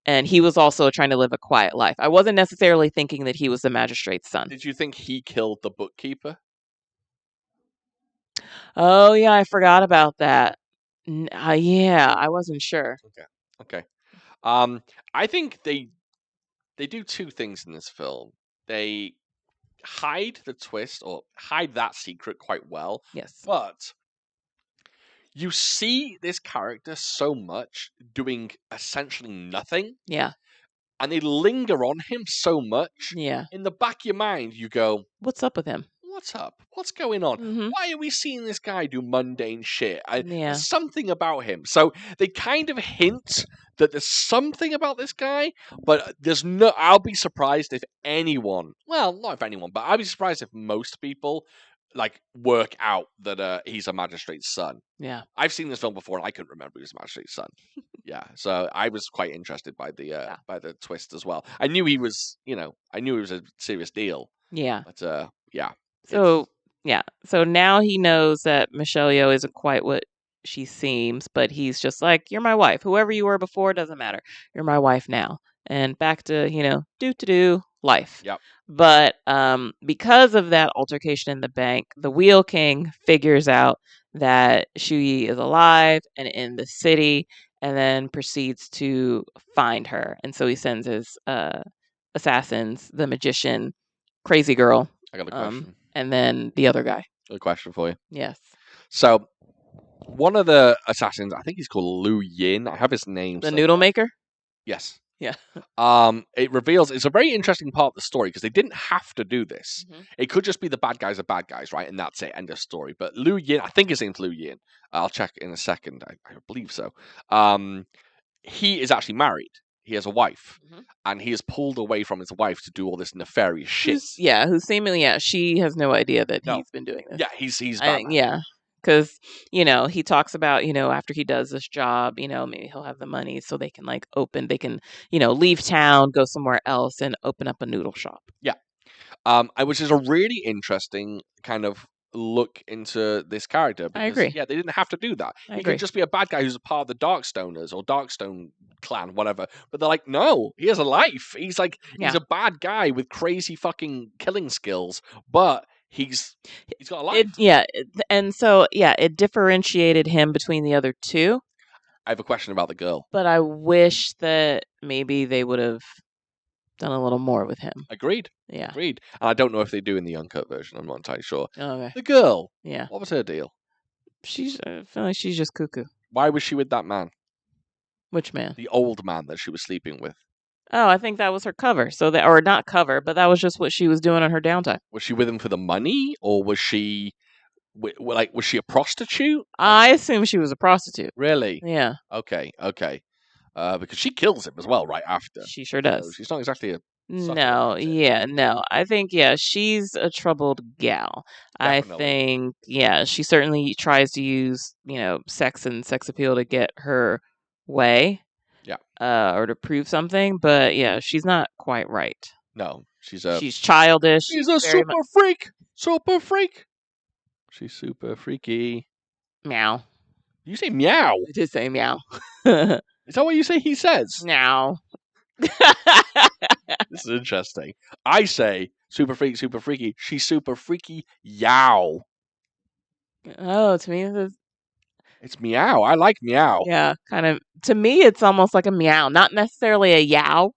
And he was also trying to live a quiet life. I wasn't necessarily thinking that he was the magistrate's son. Did you think he killed the bookkeeper? Oh, yeah, I forgot about that. Yeah, I wasn't sure. Okay. I think they do two things in this film. They hide the twist or hide that secret quite well. Yes. But you see this character so much doing essentially nothing. Yeah. And they linger on him so much. Yeah. In the back of your mind, you go, what's up with him? What's up? What's going on? Mm-hmm. Why are we seeing this guy do mundane shit? Yeah. There's something about him. So they kind of hint that there's something about this guy, but there's no. I'll be surprised if anyone, well, not if anyone, but I'll be surprised if most people like work out that he's a magistrate's son. Yeah. I've seen this film before and I couldn't remember he was a magistrate's son. Yeah. So I was quite interested by the twist as well. I knew he was, I knew he was a serious deal. Yeah. But yeah. So So now he knows that Michelle Yeoh isn't quite what she seems, but he's just like, you're my wife. Whoever you were before doesn't matter. You're my wife now. And back to, do life. Yep. But because of that altercation in the bank, the Wheel King figures out that Shuyi is alive and in the city, and then proceeds to find her. And so he sends his assassins, the magician, Crazy Girl. I got a question. And then the other guy. A question for you. Yes. So one of the assassins, I think he's called Liu Yin. I have his name. The noodle maker? Yes. Yeah. It reveals it's a very interesting part of the story because they didn't have to do this. Mm-hmm. It could just be the bad guys are bad guys, right? And that's it, end of story. But Liu Yin, I think his name's Liu Yin. I'll check in a second. I believe so. He is actually married. He has a wife, and he is pulled away from his wife to do all this nefarious shit. Who seemingly, she has no idea that he's been doing this. Yeah, he's Batman. Yeah, because he talks about after he does this job, maybe he'll have the money so they can leave town, go somewhere else, and open up a noodle shop. Yeah, which is a really interesting kind of look into this character. Because, I agree. Yeah, they didn't have to do that. He could just be a bad guy who's a part of the Darkstoners or Darkstone clan, whatever. But they're like, no, he has a life. He's like, he's a bad guy with crazy fucking killing skills, but he's got a life. It differentiated him between the other two. I have a question about the girl. But I wish that maybe they would have done a little more with him. Agreed. Yeah. Agreed. And I don't know if they do in the uncut version. I'm not entirely sure. Okay. The girl. Yeah. What was her deal? I feel like she's just cuckoo. Why was she with that man? Which man? The old man that she was sleeping with. Oh, I think that was her cover. Or not cover, but that was just what she was doing on her downtime. Was she with him for the money, or was she was she a prostitute? I assume she was a prostitute. Really? Yeah. Okay. Because she kills him as well right after. She sure does. So she's not exactly a no. I think she's a troubled gal. Definitely. I think she certainly tries to use sex and sex appeal to get her way. Yeah. Or to prove something, but she's not quite right. No, she's childish. She's a super freak. Super freak. She's super freaky. Meow. You say meow? I did say meow. Is that what you say he says? Meow. This is interesting. I say super freaky. She's super freaky. Yow. Oh, to me it's meow. I like meow. Yeah, kind of. To me, it's almost like a meow, not necessarily a yow.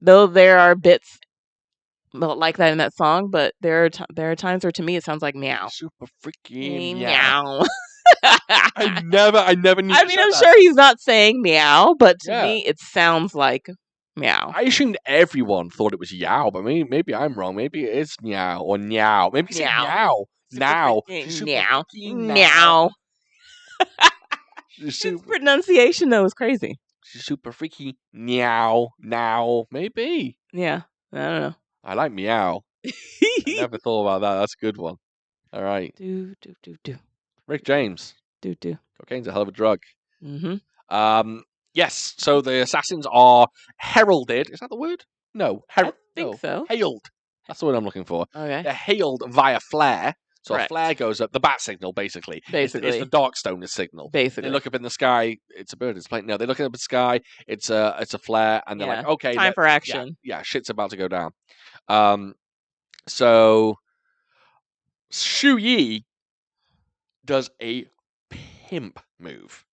Though there are bits like that in that song, but there are times where to me it sounds like meow. Super freaky meow. I never knew. I mean, I'm sure he's not saying meow, but to me it sounds like meow. I assumed everyone thought it was yow, but maybe I'm wrong. Maybe it is meow or meow. Maybe say meow. Now. Meow. His pronunciation though is crazy. She's super freaky. Meow. Now. Maybe. Yeah. I don't know. I like meow. I never thought about that. That's a good one. All right. Do. Rick James. Do. Cocaine's a hell of a drug. Mm-hmm. Yes. So the assassins are heralded. Is that the word? No. I think so. Hailed. That's the word I'm looking for. Okay. They're hailed via flare. So Correct. a flare goes up, the bat signal, basically. It's the Darkstoner signal. Basically. They look up in the sky, it's a bird, it's a plane. No, they look up in the sky, it's a flare, and they're like, okay. Time for action. Yeah, shit's about to go down. So Shu Yi does a pimp move,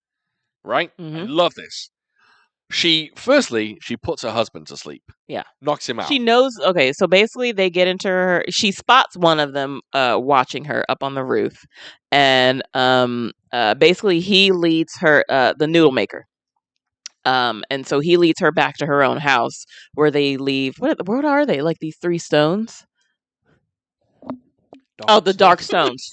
right? Mm-hmm. I love this. She puts her husband to sleep. Yeah. Knocks him out. She knows. Okay, so basically they get into her. She spots one of them watching her up on the roof. And basically he leads her, the noodle maker. And so he leads her back to her own house where they leave. What are they? Like these 3 stones? The dark stones.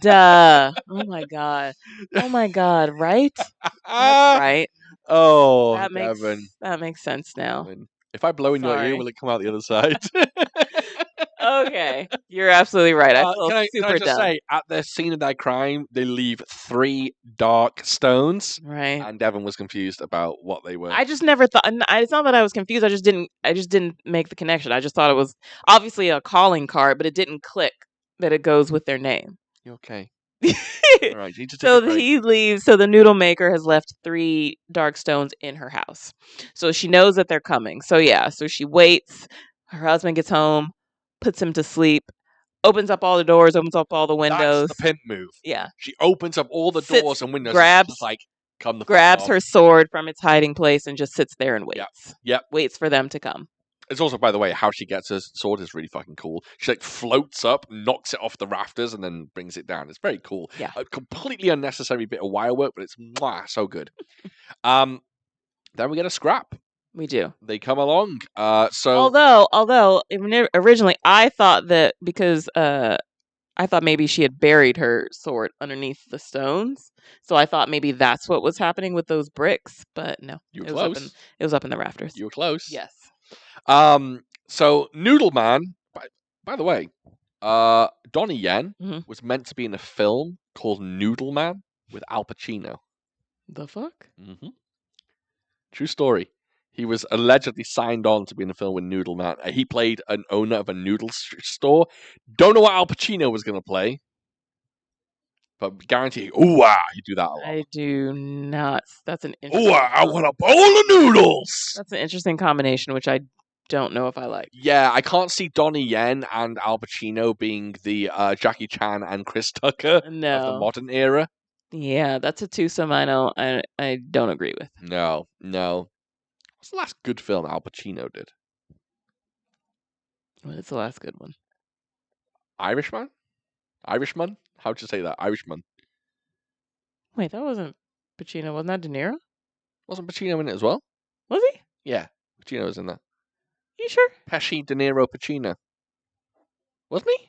Duh. Oh my god. Right? That's right. Oh, that makes sense now. If I blow in your ear, will it come out the other side? Okay, you're absolutely right. I feel can I just say, at the scene of that crime, they leave 3 dark stones. Right. And Devon was confused about what they were. I just never thought. It's not that I was confused. I just didn't make the connection. I just thought it was obviously a calling card, but it didn't click that it goes with their name. You okay? All right. So he leaves. So the noodle maker has left 3 dark stones in her house. So she knows that they're coming. So yeah. So she waits. Her husband gets home, puts him to sleep, opens up all the doors, opens up all the windows. That's the pimp move. Yeah. She opens up all the doors and windows. Grabs her sword from its hiding place and just sits there and waits. Yep. Waits for them to come. It's also, by the way, how she gets her sword is really fucking cool. She floats up, knocks it off the rafters, and then brings it down. It's very cool. Yeah. A completely unnecessary bit of wire work, but it's so good. Then we get a scrap. We do. They come along. Although originally I thought that because I thought maybe she had buried her sword underneath the stones. So I thought maybe that's what was happening with those bricks, but no. You were close. It was up in the rafters. You were close. Yes. So Noodle Man, by the way, Donnie Yen was meant to be in a film called Noodle Man with Al Pacino. The fuck? Mm-hmm. True story. He was allegedly signed on to be in a film with Noodle Man. He played an owner of a noodle store. Don't know what Al Pacino was going to play, but guarantee, he'd do that a lot. I do not. That's an interesting. I want a bowl of noodles. That's an interesting combination, which I don't know if I like. Yeah, I can't see Donnie Yen and Al Pacino being the Jackie Chan and Chris Tucker of the modern era. Yeah, that's a twosome I don't agree with. No. What's the last good film Al Pacino did? What's the last good one? Irishman? How'd you say that? Irishman. Wait, that wasn't Pacino. Wasn't that De Niro? Wasn't Pacino in it as well? Was he? Yeah, Pacino was in that. You sure? Pesci, De Niro, Pacino. Wasn't he?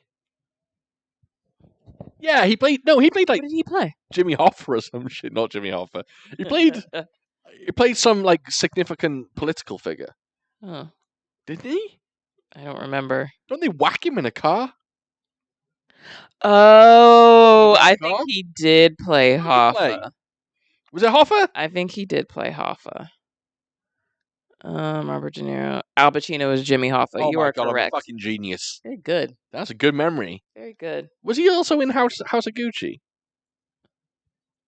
Yeah, he played like... What did he play? Jimmy Hoffa or some shit. Not Jimmy Hoffa. He played some, significant political figure. Oh. Didn't he? I don't remember. Don't they whack him in a car? Oh, I think he did play Hoffa. Was it Hoffa? I think he did play Hoffa. Robert De Niro. Al Pacino is Jimmy Hoffa. Oh you are correct. I'm a fucking genius. Very good. That's a good memory. Very good. Was he also in House of Gucci?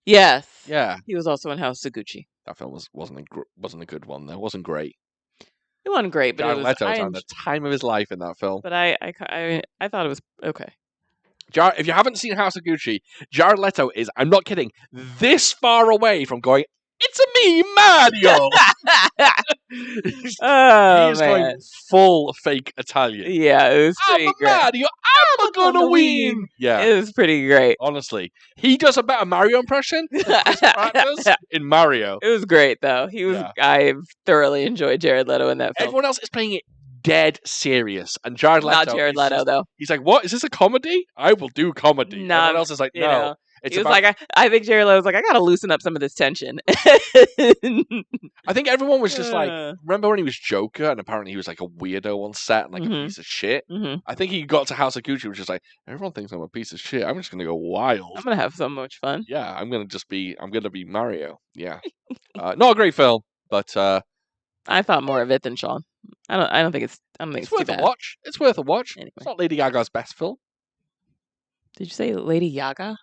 Yes. Yeah. He was also in House of Gucci. That film wasn't a good one though. It wasn't great. It wasn't great, but Jared Leto was having the time of his life in that film. But I thought it was okay. If you haven't seen House of Gucci, Jared Leto is, I'm not kidding, this far away from going, it's me, Mario! He's going full fake Italian. Yeah, it was pretty great. Mario, I'm gonna win! Yeah. It was pretty great. Honestly. He does a better Mario impression than Chris Pratt does in Mario. It was great, though. I thoroughly enjoyed Jared Leto in that film. Everyone else is playing it dead serious. And Jared Leto... Not Jared Leto, though. He's like, what? Is this a comedy? I will do comedy. Everyone else is like, no. Know. He was like, I think Jared Leto was like, I gotta loosen up some of this tension. I think everyone was just like, remember when he was Joker and apparently he was like a weirdo on set and like a piece of shit? Mm-hmm. I think he got to House of Gucci, which is like, everyone thinks I'm a piece of shit. I'm just gonna go wild. I'm gonna have so much fun. Yeah, I'm gonna be Mario. Yeah. Not a great film. But I thought more of it than Sean. I don't think it's it's too worth bad. a watch. It's worth a watch. Anyway. It's not Lady Gaga's best film. Did you say Lady Yaga?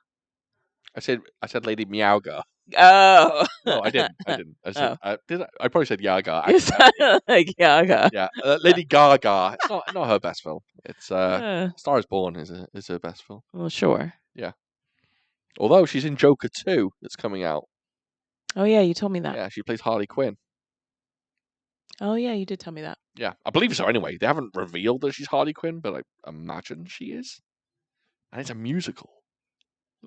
I said Lady Meowga. Oh. No, I didn't. I said, I probably said Yaga. You sounded like Yaga. Yeah, Lady Gaga. It's not her best film. It's Star is Born is her best film. Well, sure. Yeah. Although she's in Joker 2 that's coming out. Oh yeah, you told me that. Yeah, she plays Harley Quinn. Oh yeah, you did tell me that. Yeah, I believe so anyway. They haven't revealed that she's Harley Quinn, but I imagine she is. And it's a musical.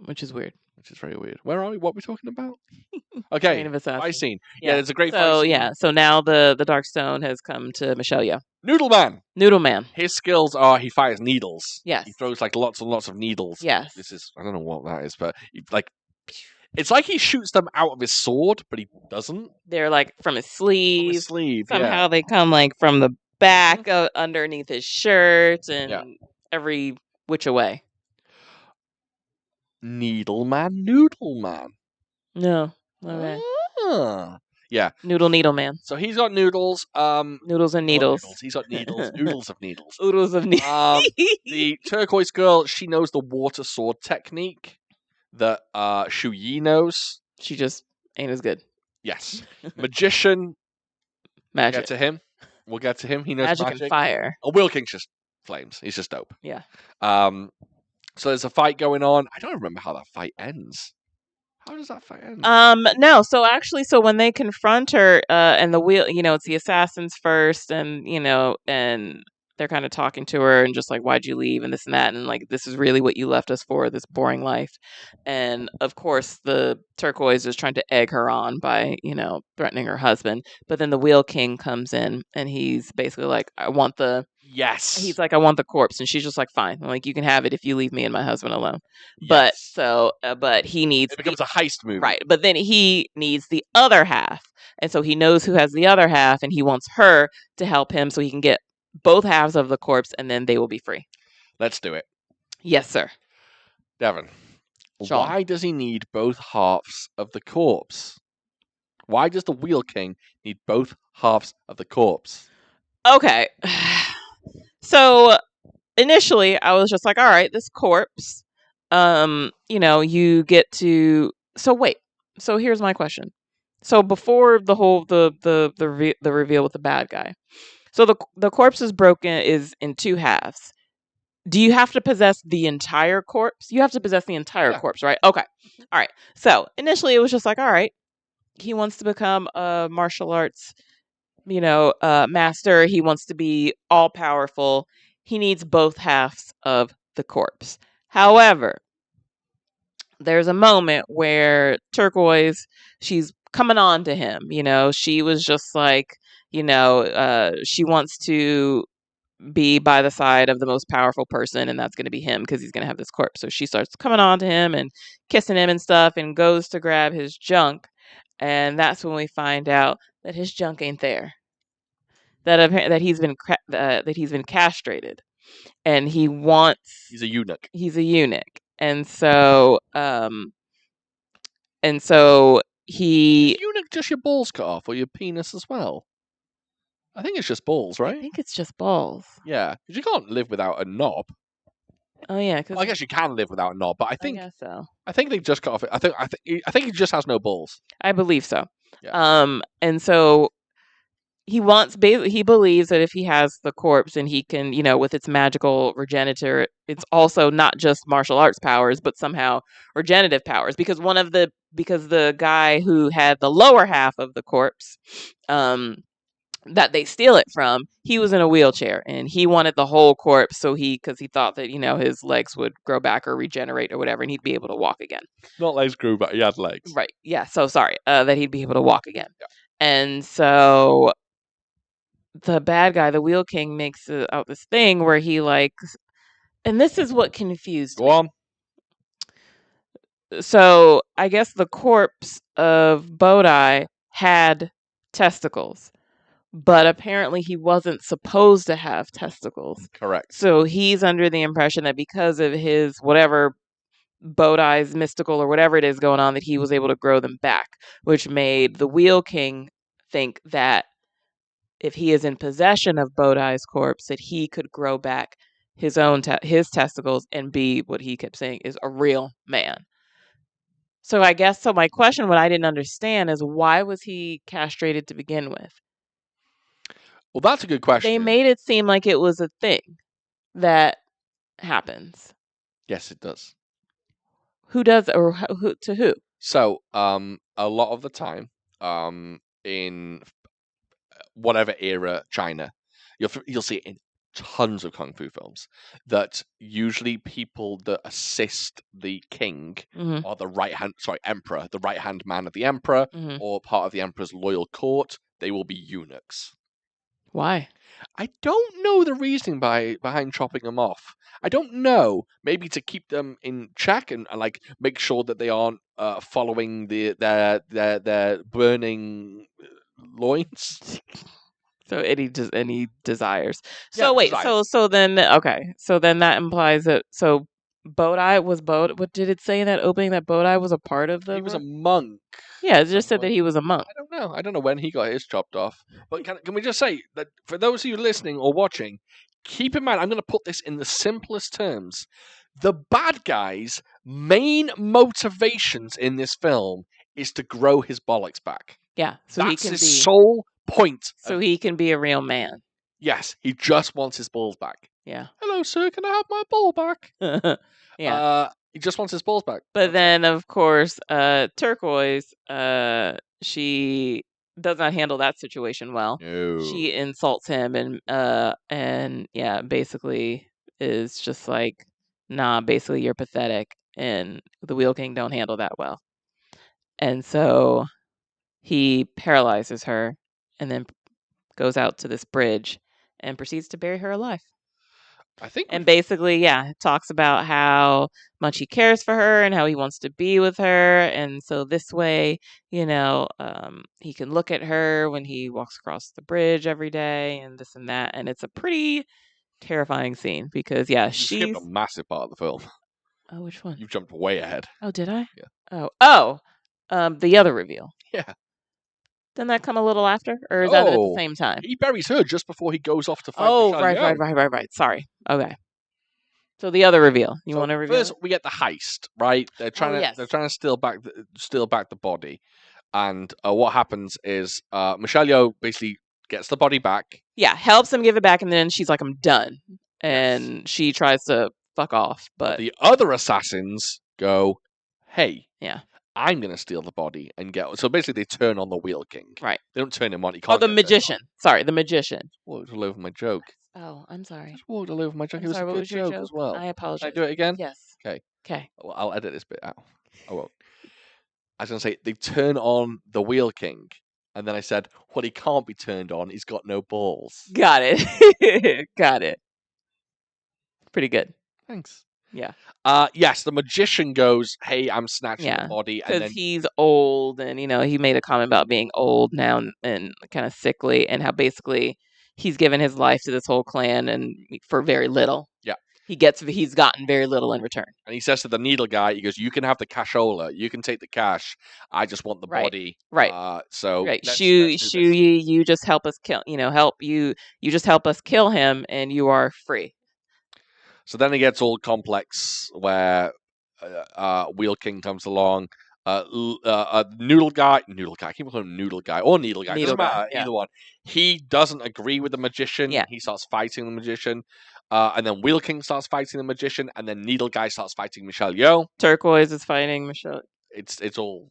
Which is weird. Which is very weird. Where are we? What are we talking about? Okay, fight scene. Yeah, there's a great fight scene. Yeah, so now the Dark Stone has come to Michelle Yeoh. Noodle Man. Noodle-Man. His skills are he fires needles. Yes. He throws like lots and lots of needles. Yes. This is, I don't know what that is, but it's like he shoots them out of his sword, but he doesn't. They're like from his sleeve. From his sleeve, Somehow they come like from the back underneath his shirt and every which way. Needle Man, Noodle Man. No. Okay. Yeah. Needle Man. So he's got noodles. Noodles and needles. He's got needles. Noodles of needles. Oodles of needles. The turquoise girl, she knows the water sword technique that Shu Yi knows. She just ain't as good. Yes. Magician. Magic. We'll get to him. He knows magic. And fire. Oh, Will King's just flames. He's just dope. Yeah. So there's a fight going on. I don't remember how that fight ends. How does that fight end? No. So actually, when they confront her, and the wheel, it's the assassins first, and and they're kind of talking to her and just like, why'd you leave and this and that, and like, this is really what you left us for, this boring life. And of course, the turquoise is trying to egg her on by threatening her husband. But then the Wheel King comes in and he's basically like, I want the corpse, and she's just like, fine, like, you can have it if you leave me and my husband alone. Yes. But he needs, it becomes a heist movie, right? But then he needs the other half, and so he knows who has the other half, and he wants her to help him so he can get both halves of the corpse, and then they will be free. Let's do it. Yes, sir. Devin, Sean. Why does he need both halves of the corpse? Why does the Wheel King need both halves of the corpse? Okay. So initially I was just like, all right, this corpse, you get to, so wait. So here's my question. So before the whole the reveal with the bad guy. So the corpse is in two halves. Do you have to possess the entire corpse? You have to possess the entire corpse, right? Okay. All right. So initially it was just like, all right, he wants to become a martial arts, master. He wants to be all powerful. He needs both halves of the corpse. However, there's a moment where Turquoise, she's coming on to him. She was just like, she wants to be by the side of the most powerful person, and that's going to be him because he's going to have this corpse. So she starts coming on to him and kissing him and stuff, and goes to grab his junk, and that's when we find out that his junk ain't there. That he's been castrated, and he's a eunuch. He's a eunuch, and so he. Is eunuch just your balls cut off, or your penis as well? I think it's just balls, right? I think it's just balls. Yeah, because you can't live without a knob. Oh yeah, I guess you can live without a knob, but I guess so. I think they just cut off. I think he just has no balls. I believe so. Yeah. And so he believes that if he has the corpse and he can, with its magical regenerator, it's also not just martial arts powers, but somehow regenerative powers. Because the guy who had the lower half of the corpse, that they steal it from, he was in a wheelchair and he wanted the whole corpse because he thought that his legs would grow back or regenerate or whatever, and he'd be able to walk again. Not legs grew back, he had legs, right? Yeah, so sorry, that he'd be able to walk again. Yeah. And so the bad guy, the Wheel King, makes out this thing where he and this is what confused me. Go on. So I guess the corpse of Bodai had testicles, but apparently he wasn't supposed to have testicles. Correct. So he's under the impression that because of his whatever Bodai's mystical or whatever it is going on, that he was able to grow them back, which made the Wheel King think that if he is in possession of Bodai's corpse, that he could grow back his own his testicles and be what he kept saying is a real man. So I guess my question, what I didn't understand, is why was he castrated to begin with? Well, that's a good question. They made it seem like it was a thing that happens. Yes, it does. Who does, or who to who? So, a lot of the time, in whatever era China, you'll see it in tons of kung fu films that usually people that assist the king are the emperor, the right hand man of the emperor, or part of the emperor's loyal court. They will be eunuchs. Why? I don't know the reasoning behind chopping them off. I don't know. Maybe to keep them in check and like make sure that they aren't following their burning loins. So any desires. Yeah, So wait, desires. so then okay, so then that implies that Bodai was What did it say in that opening, that Bodai was a part of the? He was a monk. Yeah, it just said that he was a monk. I don't know. I don't know when he got his chopped off. But can we just say that for those of you listening or watching, keep in mind, I'm going to put this in the simplest terms. The bad guy's main motivations in this film is to grow his bollocks back. Yeah, so that's his sole point. So he can be a real man. Yes, he just wants his balls back. Yeah. Hello, sir. Can I have my ball back? Yeah. He just wants his balls back. But then, of course, Turquoise, she does not handle that situation well. No. She insults him and yeah, basically is just like, nah, basically you're pathetic, and the Wheel King don't handle that well. And so he paralyzes her and then goes out to this bridge and proceeds to bury her alive. And basically, yeah, talks about how much he cares for her and how he wants to be with her. And so this way, he can look at her when he walks across the bridge every day and this and that. And it's a pretty terrifying scene because, yeah, she's skipped a massive part of the film. Oh, which one? You've jumped way ahead. Oh, did I? Yeah. The other reveal. Yeah. Didn't that come a little after, or is that at the same time? He buries her just before he goes off to fight Michelle Yeoh. Right. Sorry. Okay. So the other reveal. You want to reveal? First, we get the heist, right? They're trying to steal back the body, and what happens is Michelle Yeoh basically gets the body back. Yeah, helps him give it back, and then she's like, "I'm done," and she tries to fuck off, but the other assassins go, "Hey, yeah, I'm going to steal the body and get..." So basically, they turn on the Wheel King. Right. They don't turn him on. He can't. Oh, the magician. Sorry, the magician. Just walked all over my joke. Oh, I'm sorry. Just walked all over my joke. It was a good joke as well. I apologize. Can I do it again? Yes. Okay. Well, I'll edit this bit out. I won't. I was going to say, they turn on the Wheel King. And then I said, well, he can't be turned on. He's got no balls. Got it. Got it. Pretty good. Thanks. Yeah. Yes, the magician goes, hey, I'm snatching the body. Because he's old, and, he made a comment about being old now and kind of sickly, and how basically he's given his life to this whole clan and for very little. Yeah. He's gotten very little in return. And he says to the needle guy, he goes, you can have the cashola. You can take the cash. I just want the body. Right. So right. You just help us kill, you just help us kill him and you are free. So then it gets all complex where Wheel King comes along. Noodle guy. I keep calling him Noodle guy or Needle guy. Doesn't matter. Either one. He doesn't agree with the magician. Yeah. He starts fighting the magician. And then Wheel King starts fighting the magician. And then Needle guy starts fighting Michelle Yeoh. Turquoise is fighting Michelle. It's all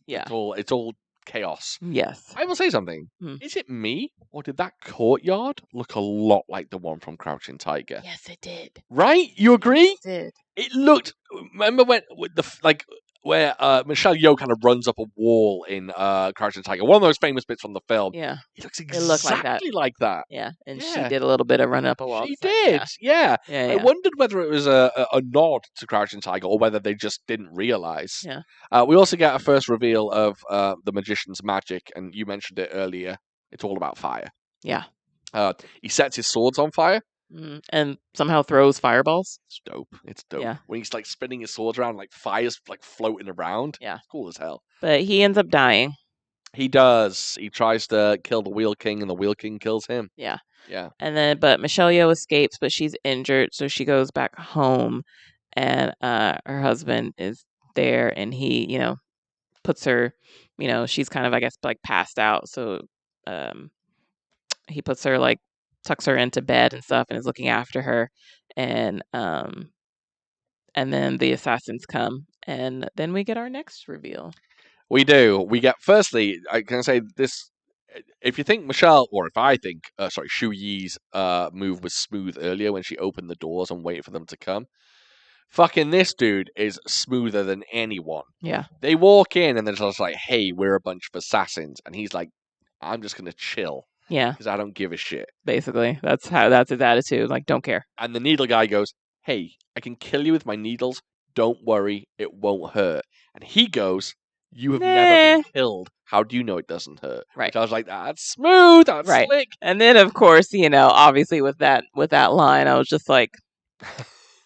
chaos. Yes. I will say something. Is it me, or did that courtyard look a lot like the one from Crouching Tiger? Yes, it did. Right? You agree? It did. It looked. Remember where Michelle Yeoh kind of runs up a wall in Crouching Tiger, one of those famous bits from the film. Yeah, it looks exactly like that. Yeah, and she did a little bit of run up a wall. She did. Yeah. I wondered whether it was a nod to Crouching Tiger or whether they just didn't realize. Yeah. We also get a first reveal of the magician's magic, and you mentioned it earlier. It's all about fire. Yeah. He sets his swords on fire. And somehow throws fireballs. It's dope. Yeah. When he's like spinning his swords around, like fire's like floating around. Yeah. It's cool as hell. But he ends up dying. He does. He tries to kill the Wheel King, and the Wheel King kills him. Yeah. Yeah. And then, but Michelle Yeoh escapes, but she's injured, so she goes back home, and her husband is there, and he, puts her, she's kind of, I guess, like passed out, so he puts her like tucks her into bed and stuff, and is looking after her, and then the assassins come, and then we get our next reveal. We do. We get, firstly, I can say this. If you think Michelle, or if I think, Shu Yi's move was smooth earlier when she opened the doors and waited for them to come, fucking this dude is smoother than anyone. Yeah. They walk in and they're just like, hey, we're a bunch of assassins. And he's like, I'm just going to chill. Yeah. Because I don't give a shit. Basically, that's his attitude. Like, don't care. And the needle guy goes, hey, I can kill you with my needles. Don't worry, it won't hurt. And he goes, you have never been killed. How do you know it doesn't hurt? Right. So I was like, that's smooth. That's slick. And then, of course, obviously with that line, I was just like,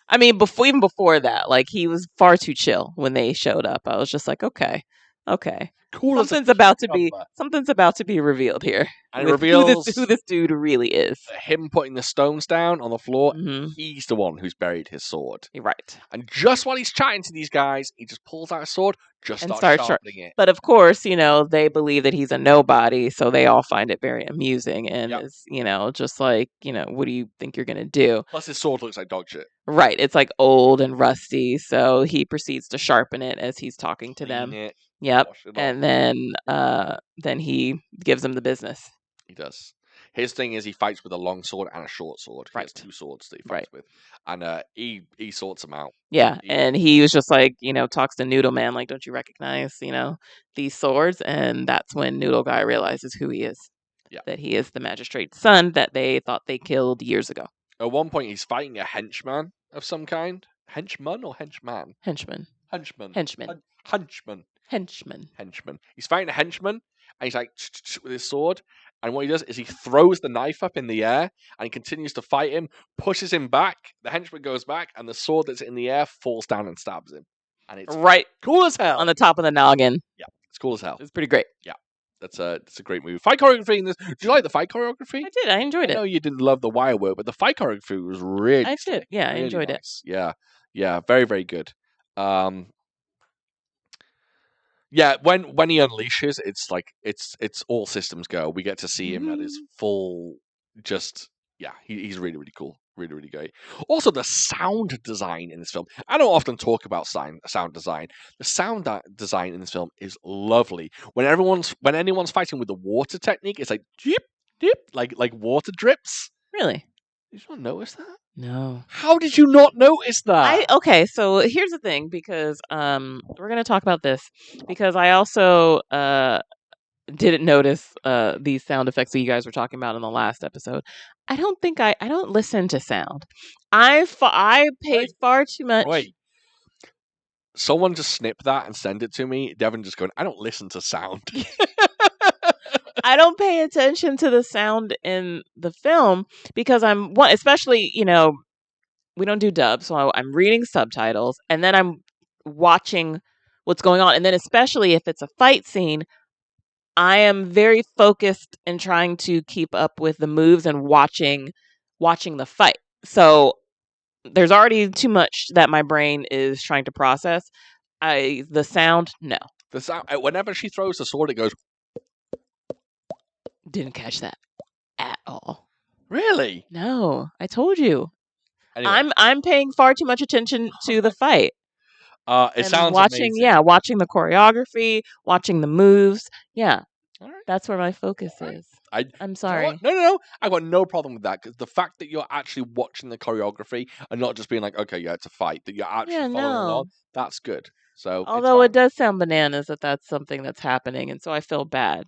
I mean, even before that, like, he was far too chill when they showed up. I was just like, okay. Cool. Something's about to be revealed here. And it reveals who this dude really is. Him putting the stones down on the floor. Mm-hmm. He's the one who's buried his sword. Right. And just while he's chatting to these guys, he just pulls out a sword, starts sharpening it. But of course, they believe that he's a nobody, so they all find it very amusing, and is, just like, what do you think you're gonna do? Plus, his sword looks like dog shit. Right. It's like old and rusty, so he proceeds to sharpen it as he's talking to them. Yep. And then he gives them the business. He does. His thing is he fights with a long sword and a short sword. He has 2 swords that he fights with. And he sorts them out. Yeah. And he was just like, talks to Noodle Man, like, don't you recognize, these swords? And that's when Noodle Guy realizes who he is. Yeah. That he is the magistrate's son that they thought they killed years ago. At one point, he's fighting a henchman of some kind. Henchman or henchman? Henchman. He's fighting a henchman, and he's like with his sword. And what he does is he throws the knife up in the air, and he continues to fight him, pushes him back. The henchman goes back, and the sword that's in the air falls down and stabs him. And it's cool as hell. On the top of the noggin. Yeah, it's cool as hell. It's pretty great. Yeah. That's a great movie. Fight choreography in this. Did you like the fight choreography? I did. I enjoyed it. I know you didn't love the wire work, but the fight choreography was really. I did. Yeah, really I enjoyed nice. it. Yeah, very, very good. Yeah, when he unleashes, it's like it's all systems go. We get to see him at his full. He's really, really cool. Really, really great. Also, the sound design in this film. I don't often talk about sound design. The sound design in this film is lovely. When anyone's fighting with the water technique, it's like drip, drip, like water drips. Really? Did you not notice that? No. How did you not notice that? Okay, so here's the thing, because we're gonna talk about this, because I also didn't notice these sound effects that you guys were talking about in the last episode. I don't listen to sound. I paid far too much. Wait. Someone just snip that and send it to me. Devin just going, I don't listen to sound. I don't pay attention to the sound in the film because especially, we don't do dub, so I'm reading subtitles and then I'm watching what's going on. And then especially if it's a fight scene, I am very focused in trying to keep up with the moves and watching the fight. So there's already too much that my brain is trying to process. The sound, no. The sound, whenever she throws the sword, it goes. Didn't catch that at all. Really? No, I told you. Anyway. I'm paying far too much attention to the fight. It sounds amazing. Yeah, watching the choreography, watching the moves. Yeah, that's where my focus is. I'm sorry. No. I got no problem with that because the fact that you're actually watching the choreography and not just being like, okay, yeah, it's a fight, that you're actually following along, that's good. So, although it does sound bananas that that's something that's happening, and so I feel bad.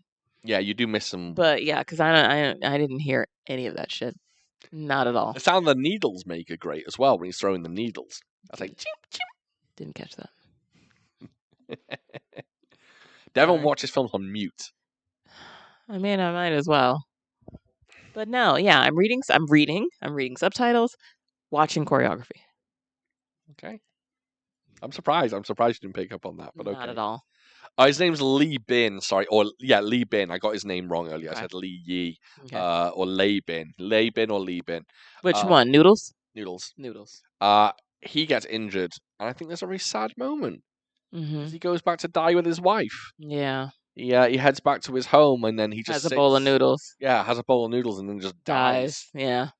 Yeah, you do miss some. But yeah, because I didn't hear any of that shit. Not at all. The sound the needles make are great as well when he's throwing the needles. That's like chim chim. Didn't catch that. Devin watches films on mute. I mean, I might as well. But no, yeah, I'm reading subtitles, watching choreography. Okay. I'm surprised. You didn't pick up on that, but okay. Not at all. His name's Lee Bin, sorry. Lee Bin. I got his name wrong earlier. I said Lee Yi. Okay. Or Lei Bin. Lei Bin or Lee Bin. Which one? Noodles? Noodles. Noodles. He gets injured, and I think there's a very sad moment. Mm-hmm. As he goes back to die with his wife. Yeah. Yeah, he heads back to his home, and then he just has a bowl of noodles. Yeah, has a bowl of noodles, and then just dies. Yeah.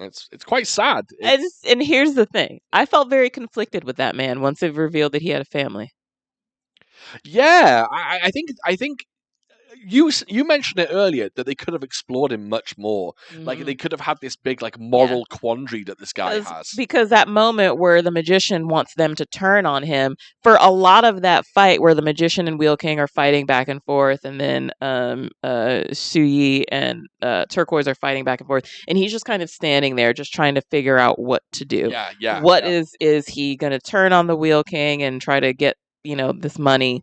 It's quite sad. And here's the thing: I felt very conflicted with that man once it revealed that he had a family. Yeah, I think you mentioned it earlier that they could have explored him much more. Mm-hmm. Like they could have had this big moral quandary that this guy has. Because that moment where the magician wants them to turn on him, for a lot of that fight where the magician and Wheel King are fighting back and forth, and then Suyi and Turquoise are fighting back and forth, and he's just kind of standing there just trying to figure out what to do. What is he going to turn on the Wheel King and try to get, this money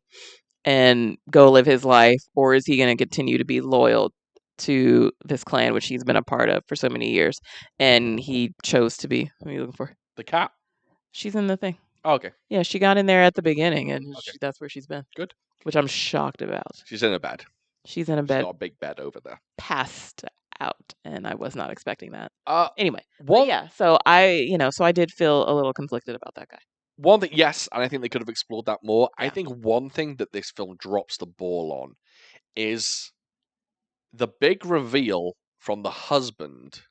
and go live his life, or is he going to continue to be loyal to this clan, which he's been a part of for so many years? And he chose to be. What are you looking for? The cat? She's in the thing. Oh, okay. Yeah, she got in there at the beginning, and that's where she's been. Good. Which I'm shocked about. She's in a bed. She's in a bed. She's got a big bed over there. Passed out, and I was not expecting that. Anyway, so I did feel a little conflicted about that guy. One thing, yes, and I think they could have explored that more. Yeah. I think one thing that this film drops the ball on is the big reveal from the husband.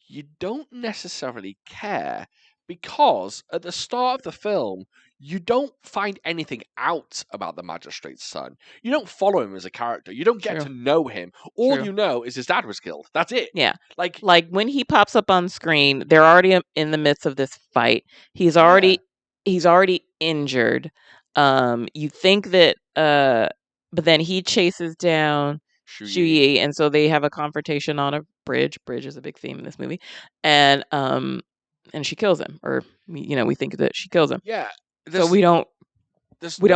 You don't necessarily care because at the start of the film, you don't find anything out about the magistrate's son. You don't follow him as a character. You don't get to know him. All you know is his dad was killed. That's it. Yeah. Like when he pops up on screen, they're already in the midst of this fight. He's already injured. You think that but then he chases down Shuyi, and so they have a confrontation on a bridge. Bridge is a big theme in this movie. And she kills him, or we think that she kills him. Yeah. So we don't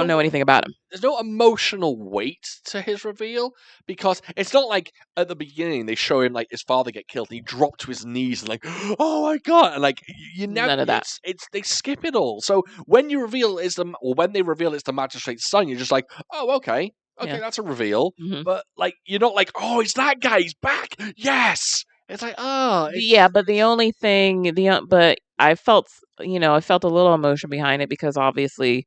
know anything about him. There's no emotional weight to his reveal because it's not like at the beginning they show him like his father get killed and he dropped to his knees and like, oh my god, and like you never. None of that. It's they skip it all. So when you reveal when they reveal it's the magistrate's son, you're just like, oh okay, that's a reveal. Mm-hmm. But like you're not like, oh, it's that guy, he's back. Yes. It's like, oh. Yeah, but the only thing, but I felt, a little emotion behind it because obviously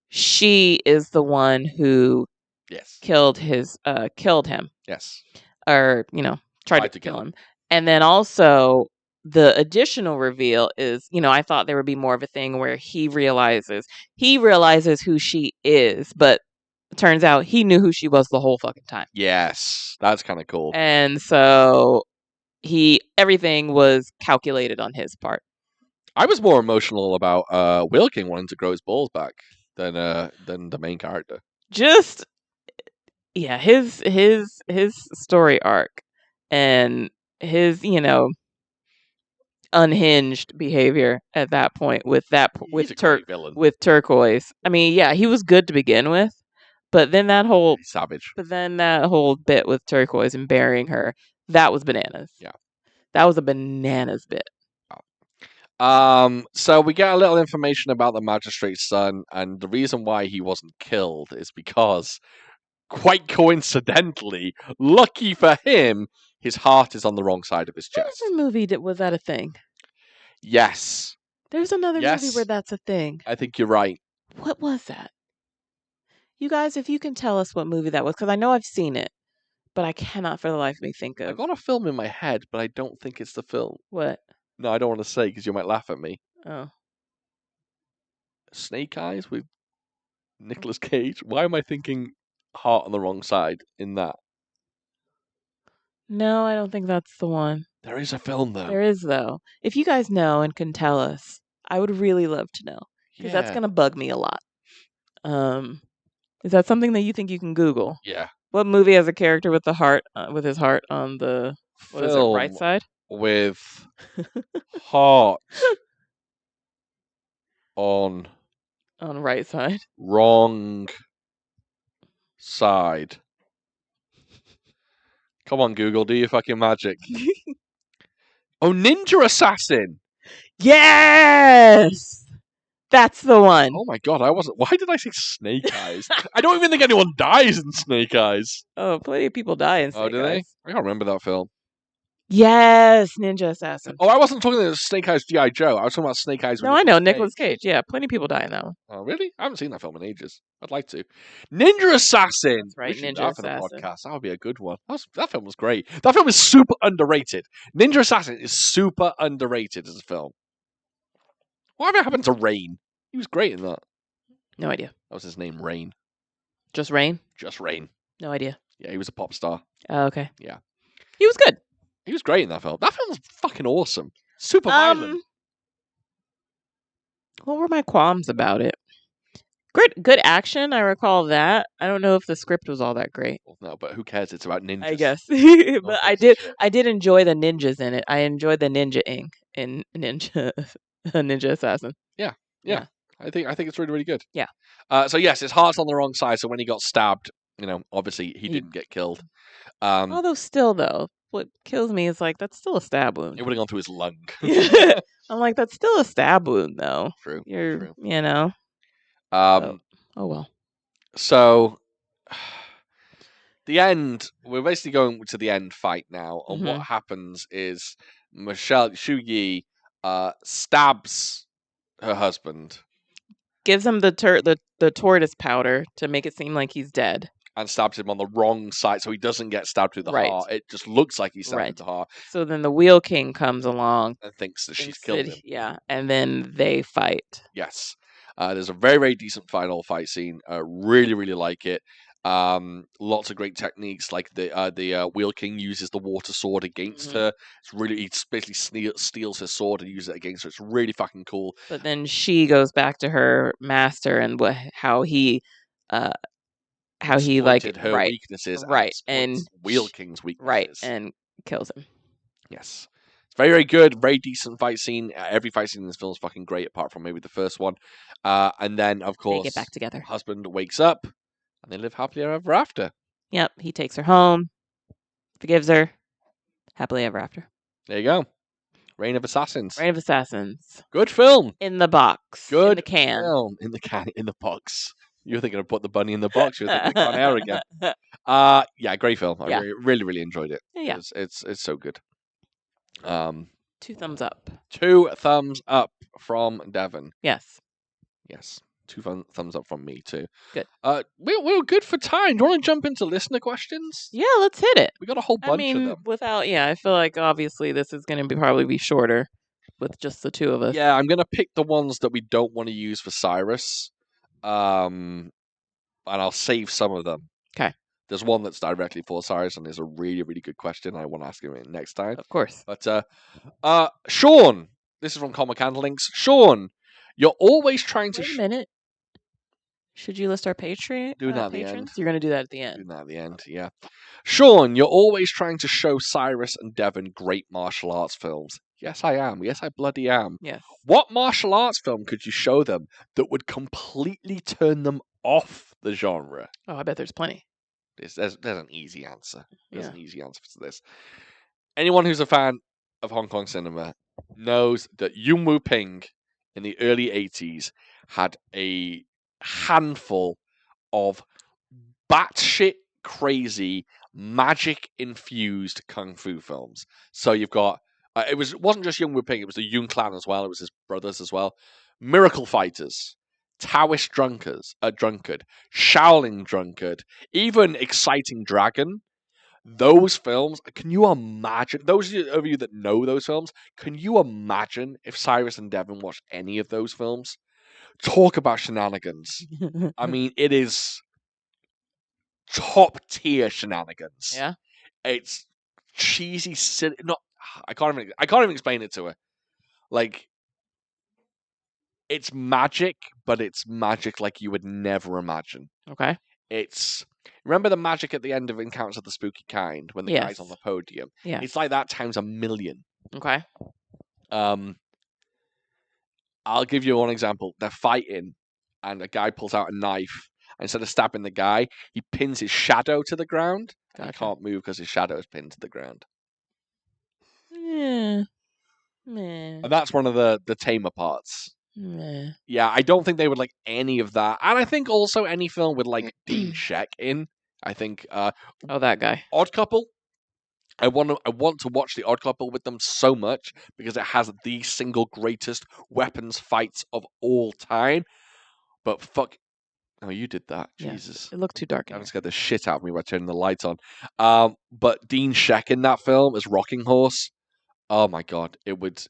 she is the one who killed him. Yes. Or, tried to kill him. And then also the additional reveal is, I thought there would be more of a thing where he realizes who she is, but it turns out he knew who she was the whole fucking time. Yes. That's kind of cool. And so everything was calculated on his part. I was more emotional about Wheel King wanting to grow his balls back than the main character. Just his story arc and his unhinged behavior at that point with Turquoise. I mean, yeah, he was good to begin with, but then that whole savage. But then that whole bit with Turquoise and burying her, that was bananas. Yeah. That was a bananas bit. So we get a little information about the magistrate's son, and the reason why he wasn't killed is because, quite coincidentally, lucky for him, his heart is on the wrong side of his chest. What other movie was that a thing? Yes. There's another movie where that's a thing. I think you're right. What was that? You guys, if you can tell us what movie that was, because I know I've seen it, but I cannot for the life of me think of. I got a film in my head, but I don't think it's the film. What? No, I don't want to say because you might laugh at me. Oh. Snake Eyes with Nicolas Cage. Why am I thinking heart on the wrong side in that? No, I don't think that's the one. There is a film, though. There is, though. If you guys know and can tell us, I would really love to know. Because that's going to bug me a lot. Is that something that you think you can Google? Yeah. What movie has a character with the heart, with his heart on the right side? With heart on right side. Wrong side. Come on, Google, do your fucking magic. Oh, Ninja Assassin! Yes! That's the one. Oh my god, I wasn't. Why did I say Snake Eyes? I don't even think anyone dies in Snake Eyes. Oh, plenty of people die in Snake Eyes. Oh, do they? I can't remember that film. Yes, Ninja Assassin. Oh, I wasn't talking about Snake Eyes G.I. Joe. I was talking about Snake Eyes. No, I know Nicolas Cage. Yeah, plenty of people die in that one. Oh, really? I haven't seen that film in ages. I'd like to. Ninja Assassin. That's right, We should do Ninja that for the Assassin. podcast. That would be a good one. That film was great. That film is super underrated. Ninja Assassin is super underrated as a film. Whatever happened to Rain? He was great in that. No idea. That was his name, Rain. Just Rain? Just Rain. No idea. Yeah, he was a pop star. Oh, okay. Yeah. He was good. He was great in that film. That film was fucking awesome. Super violent. What were my qualms about it? Good action. I recall that. I don't know if the script was all that great. Well, no, but who cares? It's about ninjas. I guess. But I did enjoy the ninjas in it. I enjoyed the ninja-ing in Ninja Assassin. Yeah. I think it's really, really good. Yeah. So yes, his heart's on the wrong side. So when he got stabbed, obviously he didn't get killed. Although still though, what kills me is like that's still a stab wound. It would have gone through his lung. I'm like, that's still a stab wound though. True. True. Oh well. So the end. We're basically going to the end fight now, and what happens is Michelle Yeoh stabs her husband. Gives him the tortoise powder to make it seem like he's dead. And stabs him on the wrong side, so he doesn't get stabbed through the heart. It just looks like he's stabbed through the heart. So then the Wheel King comes along and thinks that she's killed him. Yeah, and then they fight. Yes, there's a very, very decent final fight scene. Really, really like it. Lots of great techniques, like the Wheel King uses the water sword against her. It's really, he basically steals her sword and uses it against her. It's really fucking cool. But then she goes back to her master and how he exploited her weaknesses, and Wheel King's weaknesses, and kills him. Yes, it's very, very good, very decent fight scene. Every fight scene in this film is fucking great, apart from maybe the first one. And then, of course, they get back together. Husband wakes up, and they live happily ever after. Yep, he takes her home, forgives her, happily ever after. There you go. Reign of Assassins. Reign of Assassins. Good film. In the box. Good in the can. Film. In the can. In the box. You're thinking of put the bunny in the box. You're thinking of Con Air again. Yeah, great film. I really, really enjoyed it. Yeah. It's so good. 2 thumbs up. 2 thumbs up from Devon. Yes. 2 thumbs up from me too. Good. We're good for time. Do you want to jump into listener questions? Yeah, let's hit it. We got a whole bunch of them. I feel like obviously this is going to probably be shorter with just the 2 of us. Yeah, I'm going to pick the ones that we don't want to use for Cyrus. And I'll save some of them. Okay. There's one that's directly for Cyrus, and there's a really, really good question. I want to ask him next time. Of course. But Sean, this is from Comic Handlinks. Sean, you're always trying to. Wait a minute. Should you list our Patreon? Do that at patrons? the end. You're going to do that at the end. Do that at the end. Yeah. Sean, you're always trying to show Cyrus and Devon great martial arts films. Yes, I am. Yes, I bloody am. Yes. What martial arts film could you show them that would completely turn them off the genre? Oh, I bet there's plenty. There's an easy answer. There's an easy answer to this. Anyone who's a fan of Hong Kong cinema knows that Yuen Woo-ping in the early 80s had a handful of batshit crazy magic-infused kung fu films. So you've got it wasn't just Yuen Woo-ping, it was the Yuen clan as well. It was his brothers as well. Miracle Fighters, Taoist Drunkard, Shaolin Drunkard, even Exciting Dragon. Those films, can you imagine? Those of you that know those films, can you imagine if Cyrus and Devon watched any of those films? Talk about shenanigans. I mean, it is top tier shenanigans. Yeah, it's cheesy, silly. I can't even explain it to her. Like, it's magic, but it's magic like you would never imagine. Okay. Remember the magic at the end of Encounters of the Spooky Kind when the guy's on the podium? Yeah. It's like that times 1,000,000. Okay. I'll give you one example. They're fighting, and a guy pulls out a knife. Instead of stabbing the guy, he pins his shadow to the ground. Gotcha. He can't move because his shadow is pinned to the ground. Yeah. And that's one of the tamer parts. Yeah, I don't think they would like any of that. And I think also any film with like Dean Sheck in. I think that guy. Odd Couple. I want to watch The Odd Couple with them so much because it has the single greatest weapons fights of all time. But fuck, oh, you did that, Jesus! It looked too dark. That scared the shit out of me by turning the lights on. But Dean Sheck in that film as Rocking Horse. Oh my god, it would.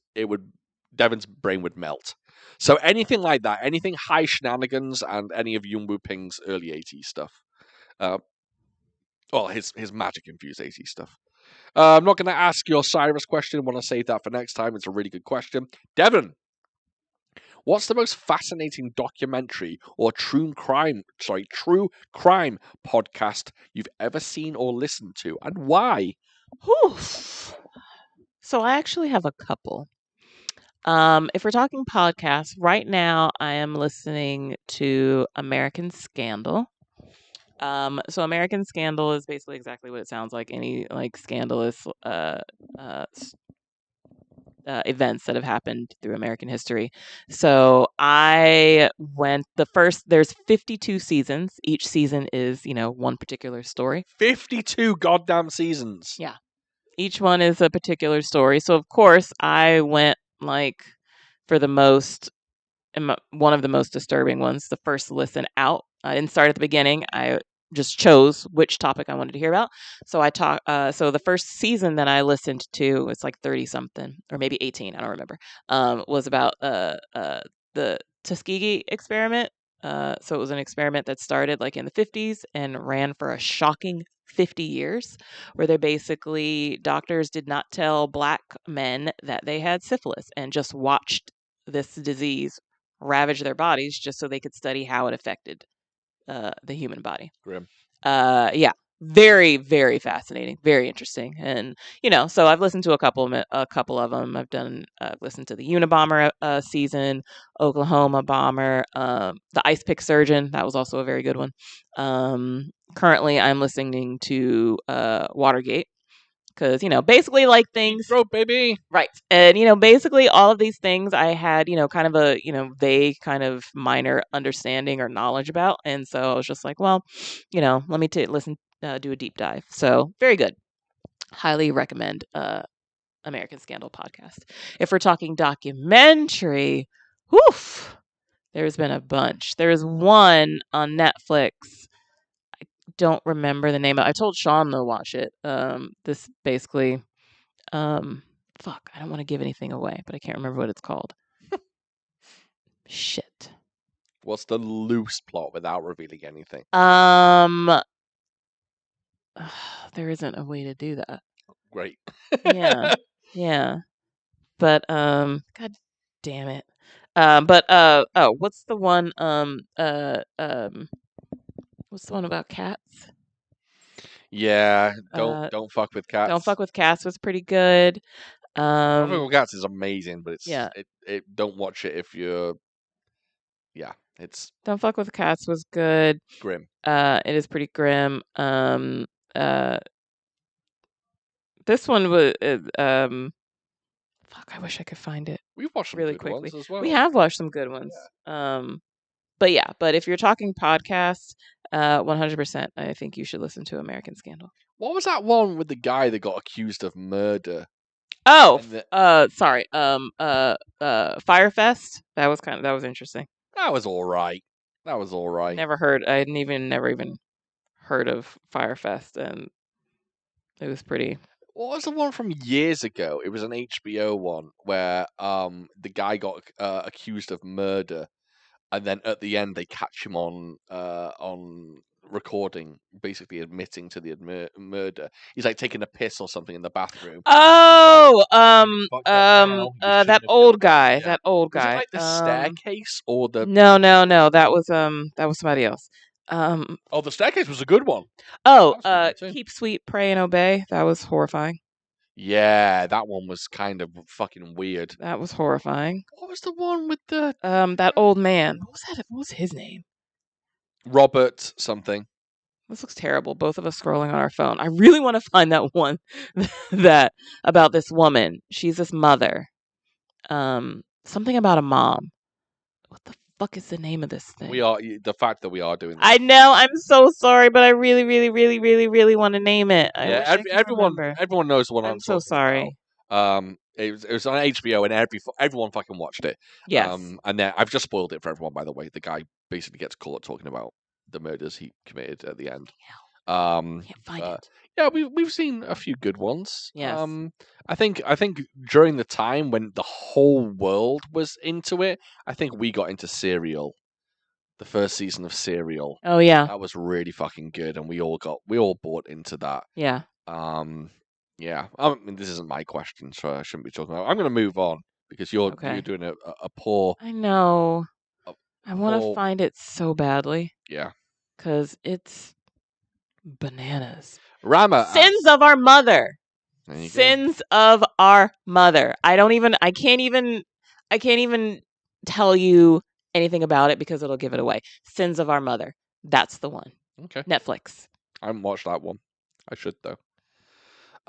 Devin's brain would melt. So anything like that, anything high shenanigans, and any of Yuen Woo-ping's early '80s stuff. Well, his magic infused '80s stuff. I'm not going to ask your Cyrus question. I want to save that for next time. It's a really good question. Devin, what's the most fascinating documentary or true crime podcast you've ever seen or listened to, and why? So I actually have a couple. If we're talking podcasts, right now I am listening to American Scandal. So American Scandal is basically exactly what it sounds like. Any like scandalous events that have happened through American history. So I went there's 52 seasons. Each season is, one particular story. 52 goddamn seasons. Yeah. Each one is a particular story. So of course I went for one of the most disturbing ones, the first listen out. I didn't start at the beginning. I just chose which topic I wanted to hear about. So so the first season that I listened to, it's like 30 something or maybe 18, I don't remember. Was about the Tuskegee experiment. So it was an experiment that started like in the 50s and ran for a shocking 50 years, where they basically, doctors did not tell Black men that they had syphilis and just watched this disease ravage their bodies just so they could study how it affected the human body. Grim. Yeah, very, very fascinating, very interesting. And so I've listened to a couple of them. I've listened to the Unabomber season, Oklahoma Bomber, the Ice Pick Surgeon. That was also a very good one. Currently I'm listening to Watergate, because basically like things, throat, baby, right? And basically all of these things I had kind of a vague kind of minor understanding or knowledge about, and so I was just like, well, let me listen, do a deep dive. So very good, highly recommend American Scandal podcast. If we're talking documentary, there's been a bunch. There's one on Netflix. Don't remember the name of it. I told Sean to watch it. This basically, fuck, I don't want to give anything away, but I can't remember what it's called. Shit. What's the loose plot without revealing anything? There isn't a way to do that. Great. Yeah. But god damn it. What's the one what's the one about cats? Yeah, don't fuck with cats. Don't fuck with cats was pretty good. Don't fuck with cats is amazing, but it's yeah. Don't watch it if you're it's Don't fuck with cats was good. Grim. It is pretty grim. This one was fuck, I wish I could find it. We've watched some really good quickly. ones as well. We have watched some good ones. Yeah. But if you're talking podcasts, 100%, I think you should listen to American Scandal. What was that one with the guy that got accused of murder? Oh, sorry. Firefest. That was interesting. That was all right. I never even heard of Firefest, and it was pretty. What was the one from years ago? It was an HBO one where the guy got accused of murder, and then at the end they catch him on recording, basically admitting to the murder. He's like taking a piss or something in the bathroom. Oh, that old guy. Yeah. That old guy. Was it like the staircase or the? No. That was somebody else. Oh, the staircase was a good one. Oh, keep sweet, pray and obey. That was horrifying. Yeah, that one was kind of fucking weird. That was horrifying. What was the one with the that old man? What was that? What was his name? Robert something. This looks terrible. Both of us scrolling on our phone. I really want to find that one that about this woman. She's this mother. Something about a mom. What the fuck is the name of this thing? The fact that we are doing this. I know. I'm so sorry, but I really, really, really, really, really want to name it. I wish I could remember. Everyone knows what I'm so talking sorry. about. It was on HBO and everyone fucking watched it. Yes. And then I've just spoiled it for everyone. By the way, the guy basically gets caught talking about the murders he committed at the end. Can't find it. Yeah, we've seen a few good ones. Yes. I think during the time when the whole world was into it, I think we got into Serial, the first season of Serial. Oh yeah, that was really fucking good, and we all bought into that. Yeah. Yeah. I mean, this isn't my question, so I shouldn't be talking about. I'm going to move on because you're doing a poor. I know. I want to find it so badly. Yeah. Because it's bananas. Rama. Sins of Our Mother. Sins of Our Mother. I can't even tell you anything about it because it'll give it away. Sins of Our Mother. That's the one. Okay. Netflix. I haven't watched that one. I should though.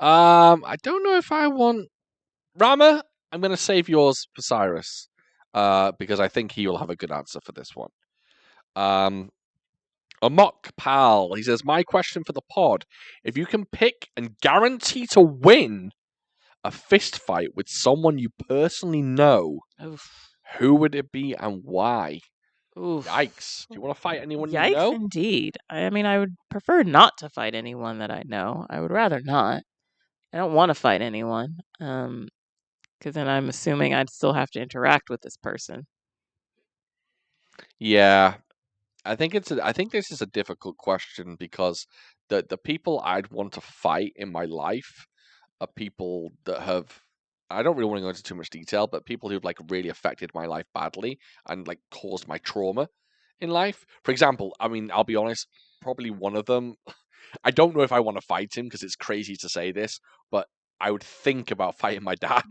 I don't know if I want Rama. I'm going to save yours for Cyrus, because I think he will have a good answer for this one. Amok Pal, he says, my question for the pod: if you can pick and guarantee to win a fist fight with someone you personally know, who would it be and why? Oof. Yikes. Do you want to fight anyone Yikes, you know? indeed. I mean, I would prefer not to fight anyone that I know. I would rather not. I don't want to fight anyone. Because then I'm assuming I'd still have to interact with this person. Yeah. I think this is a difficult question because the people I'd want to fight in my life are people that have, I don't really want to go into too much detail, but people who've like really affected my life badly and like caused my trauma in life. For example, I mean, I'll be honest, probably one of them, I don't know if I want to fight him because it's crazy to say this, but I would think about fighting my dad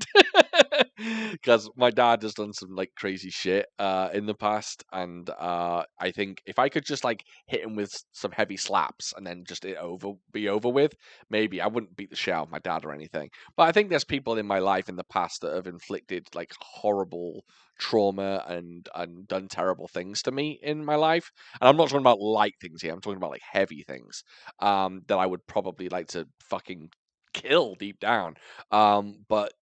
because my dad has done some like crazy shit in the past, and I think if I could just like hit him with some heavy slaps and then just be over with, maybe I wouldn't beat the shit out of my dad or anything. But I think there's people in my life in the past that have inflicted like horrible trauma and done terrible things to me in my life, and I'm not talking about light things here. I'm talking about like heavy things that I would probably like to fucking kill deep down. But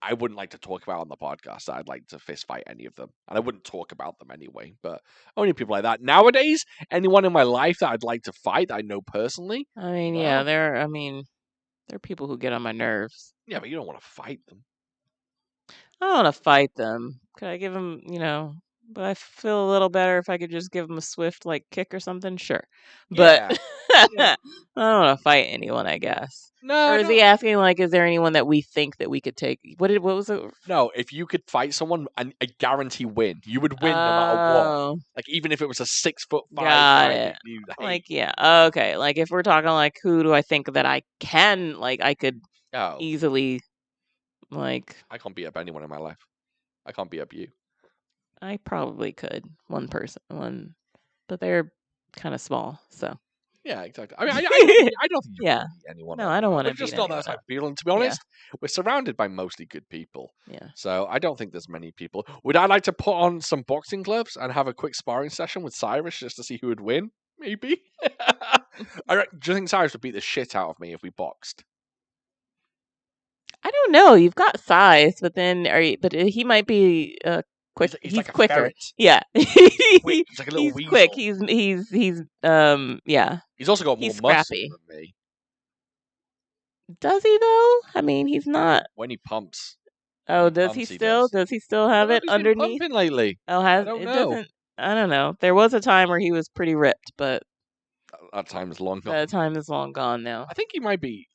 I wouldn't like to talk about on the podcast. I'd like to fist fight any of them, and I wouldn't talk about them anyway. But only people like that nowadays. Anyone in my life that I'd like to fight that I know personally. I mean, yeah, there are people who get on my nerves. Yeah, but you don't want to fight them. I don't want to fight them. Could I give them, but I feel a little better if I could just give them a swift like kick or something. Sure, but I don't want to fight anyone. I guess. No. Or is he asking like, is there anyone that we think that we could take? What was it? No, if you could fight someone and a guarantee win, you would win no matter what. Like even if it was a 6'5" guy. Like yeah, okay. Like if we're talking like, who do I think that I can like I could easily. Like I can't beat up anyone in my life. I can't beat up you. I probably could. One person, but they're kind of small, so. Yeah, exactly. I mean, I don't think you can beat anyone. No, I don't want to beat just not that type of people. And to be honest, we're surrounded by mostly good people. Yeah. So I don't think there's many people. Would I like to put on some boxing gloves and have a quick sparring session with Cyrus just to see who would win? Maybe. Do you think Cyrus would beat the shit out of me if we boxed? I don't know. You've got size, but he might be quick. He's like quicker. Ferret. Yeah. He's like a little he's weasel. Quick. He's yeah. He's also got more muscle than me. Does he though? I mean, he's not. When he pumps. Oh, does he still? Does he still have it underneath? Been pumping lately. Oh, I don't know. I don't know. There was a time where he was pretty ripped, but that time is long gone. That time is long gone now. I think he might be.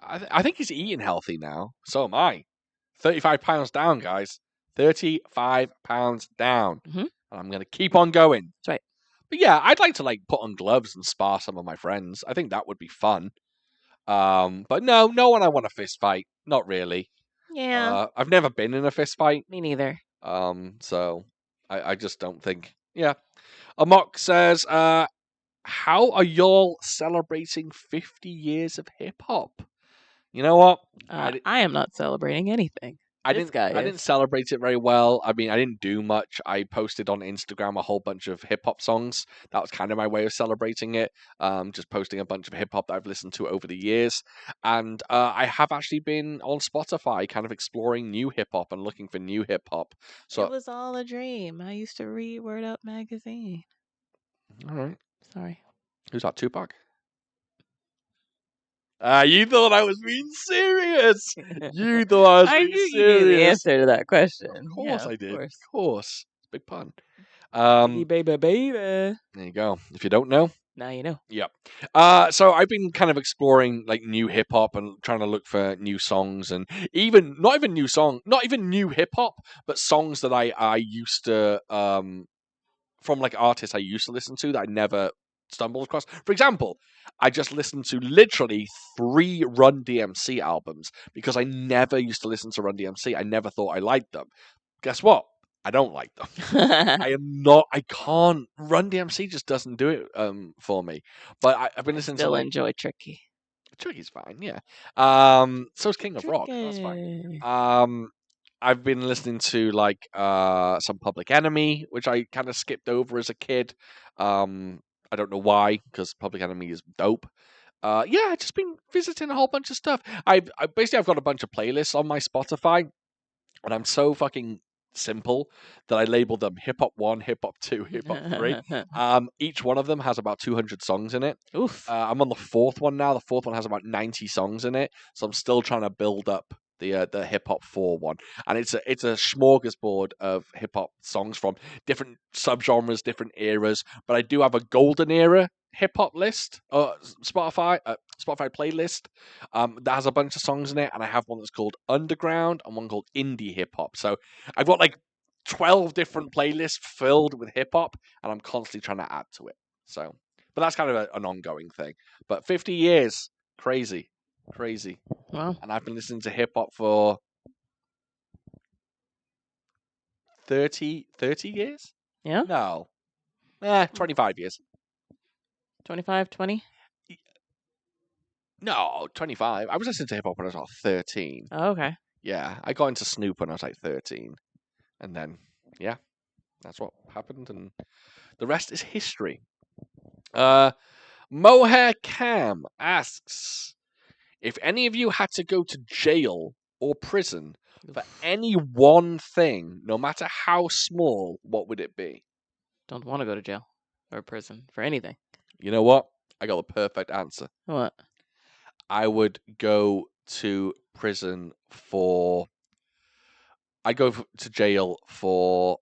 I think he's eating healthy now. So am I. 35 pounds down, guys. 35 pounds down. Mm-hmm. And I'm going to keep on going. That's right. But yeah, I'd like to like put on gloves and spar some of my friends. I think that would be fun. But no one I want to fist fight. Not really. Yeah. I've never been in a fist fight. Me neither. So I just don't think. Yeah. Amok says, how are y'all celebrating 50 years of hip hop? You know what? I am not celebrating anything. I didn't celebrate it very well. I mean, I didn't do much. I posted on Instagram a whole bunch of hip hop songs. That was kind of my way of celebrating it. Just posting a bunch of hip hop that I've listened to over the years. And I have actually been on Spotify kind of exploring new hip hop and looking for new hip hop. So it was all a dream. I used to read Word Up magazine. All right. Sorry. Who's that, Tupac? You thought I was being serious. You thought I was being serious. You knew the answer to that question. Of course I did. Of course. Big pun. Baby. There you go. If you don't know, now you know. Yep. So I've been kind of exploring like new hip hop and trying to look for new songs, and not even new hip hop, but songs that I used to from like artists I used to listen to that I never stumbled across. For example, I just listened to literally 3 Run DMC albums because I never used to listen to Run DMC. I never thought I liked them. Guess what? I don't like them. I can't. Run DMC just doesn't do it for me. But I've been listening to. Still like, enjoy Tricky. Tricky's fine, yeah. So's King of Rock. That's fine. I've been listening to like some Public Enemy, which I kind of skipped over as a kid. I don't know why, because Public Enemy is dope. I've just been visiting a whole bunch of stuff. I've got a bunch of playlists on my Spotify, and I'm so fucking simple that I label them Hip Hop 1, Hip Hop 2, Hip Hop 3. Each one of them has about 200 songs in it. Oof. I'm on the 4th one now. The 4th one has about 90 songs in it, so I'm still trying to build up the Hip Hop 4 one, and it's a smorgasbord of hip hop songs from different subgenres, different eras. But I do have a golden era hip hop list, Spotify playlist that has a bunch of songs in it, and I have one that's called Underground and one called Indie Hip Hop. So I've got like 12 different playlists filled with hip hop, and I'm constantly trying to add to it. So, but that's kind of an ongoing thing. But 50 years, crazy. Wow. And I've been listening to hip hop for 30 years? Yeah? No. 25 years. 25, 20? No, 25. I was listening to hip hop when I was like 13. Oh, okay. Yeah, I got into Snoop when I was like 13. And then, yeah, that's what happened. And the rest is history. Mohair Cam asks, if any of you had to go to jail or prison for any one thing, no matter how small, what would it be? Don't want to go to jail or prison for anything. You know what? I got the perfect answer. What? I would go to prison for... I'd go to jail for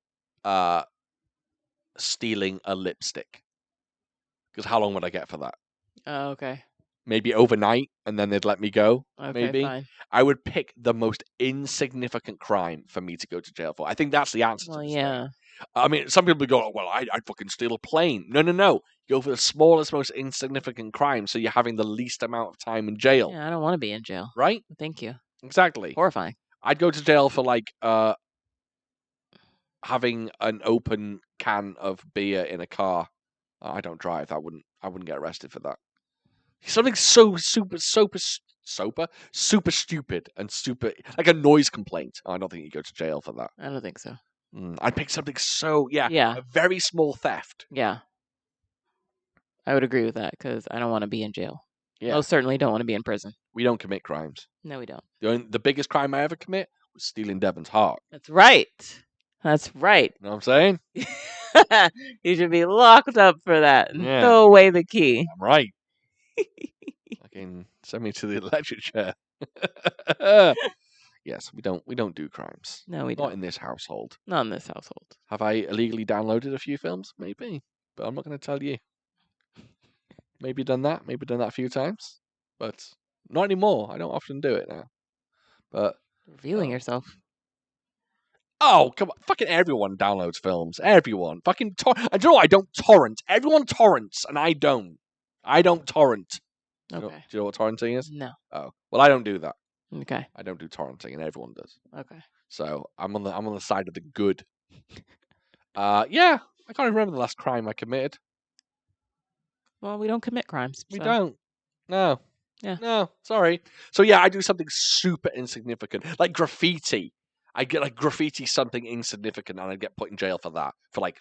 stealing a lipstick. Because how long would I get for that? Oh, okay. Maybe overnight, and then they'd let me go. Okay, maybe. Fine. I would pick the most insignificant crime for me to go to jail for. I think that's the answer to this thing. I mean, some people go, well, I'd fucking steal a plane. No. Go for the smallest, most insignificant crime, so you're having the least amount of time in jail. Yeah, I don't want to be in jail. Right? Thank you. Exactly. Horrifying. I'd go to jail for, like, having an open can of beer in a car. I don't drive. I wouldn't get arrested for that. Something so super stupid and super, like a noise complaint. I don't think you go to jail for that. I don't think so. I'd pick something a very small theft. Yeah. I would agree with that because I don't want to be in jail. Yeah. Most certainly don't want to be in prison. We don't commit crimes. No, we don't. The biggest crime I ever commit was stealing Devan's heart. That's right. That's right. You know what I'm saying? You should be locked up for that and throw away the key. I'm right. Fucking send me to the electric chair. Yes, we don't do crimes. No, we don't. Not in this household. Not in this household. Have I illegally downloaded a few films? Maybe. But I'm not going to tell you. Maybe done that a few times. But not anymore. I don't often do it now. But revealing yourself. Oh, come on. Fucking everyone downloads films. Everyone. Fucking I don't know, I don't torrent. Everyone torrents, and I don't. I don't torrent. Okay. Do you know what torrenting is? No. Oh. Well, I don't do that. Okay. I don't do torrenting, and everyone does. Okay. So I'm on the side of the good. Yeah. I can't even remember the last crime I committed. Well, we don't commit crimes. We don't. No. Yeah. No. Sorry. So yeah, I do something super insignificant, like graffiti. I get like graffiti something insignificant and I'd get put in jail for that for like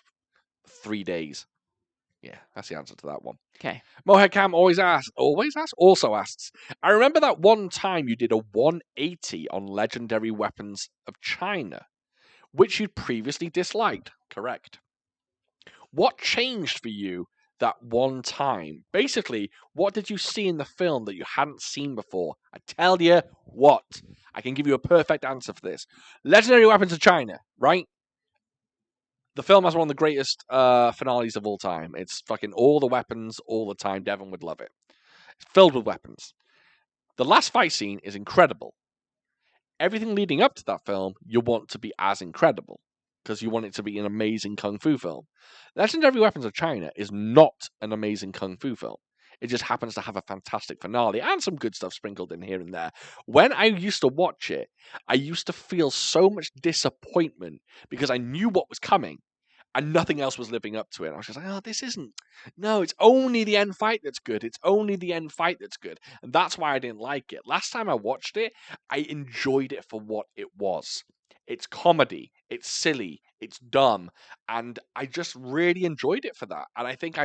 3 days. Yeah, that's the answer to that one. Okay. Mohead Cam also asks, I remember that one time you did a 180 on legendary weapons of China, which you'd previously disliked. Correct. What changed for you that one time? Basically, what did you see in the film that you hadn't seen before? I tell you what. I can give you a perfect answer for this. Legendary Weapons of China, right? The film has one of the greatest finales of all time. It's fucking all the weapons all the time. Devon would love it. It's filled with weapons. The last fight scene is incredible. Everything leading up to that film, you want to be as incredible because you want it to be an amazing kung fu film. Legendary Weapons of China is not an amazing kung fu film. It just happens to have a fantastic finale and some good stuff sprinkled in here and there. When I used to watch it, I used to feel so much disappointment because I knew what was coming and nothing else was living up to it. I was just like, oh, this isn't. No, it's only the end fight that's good. It's only the end fight that's good. And that's why I didn't like it. Last time I watched it, I enjoyed it for what it was. It's comedy. It's silly. It's dumb. And I just really enjoyed it for that. And I think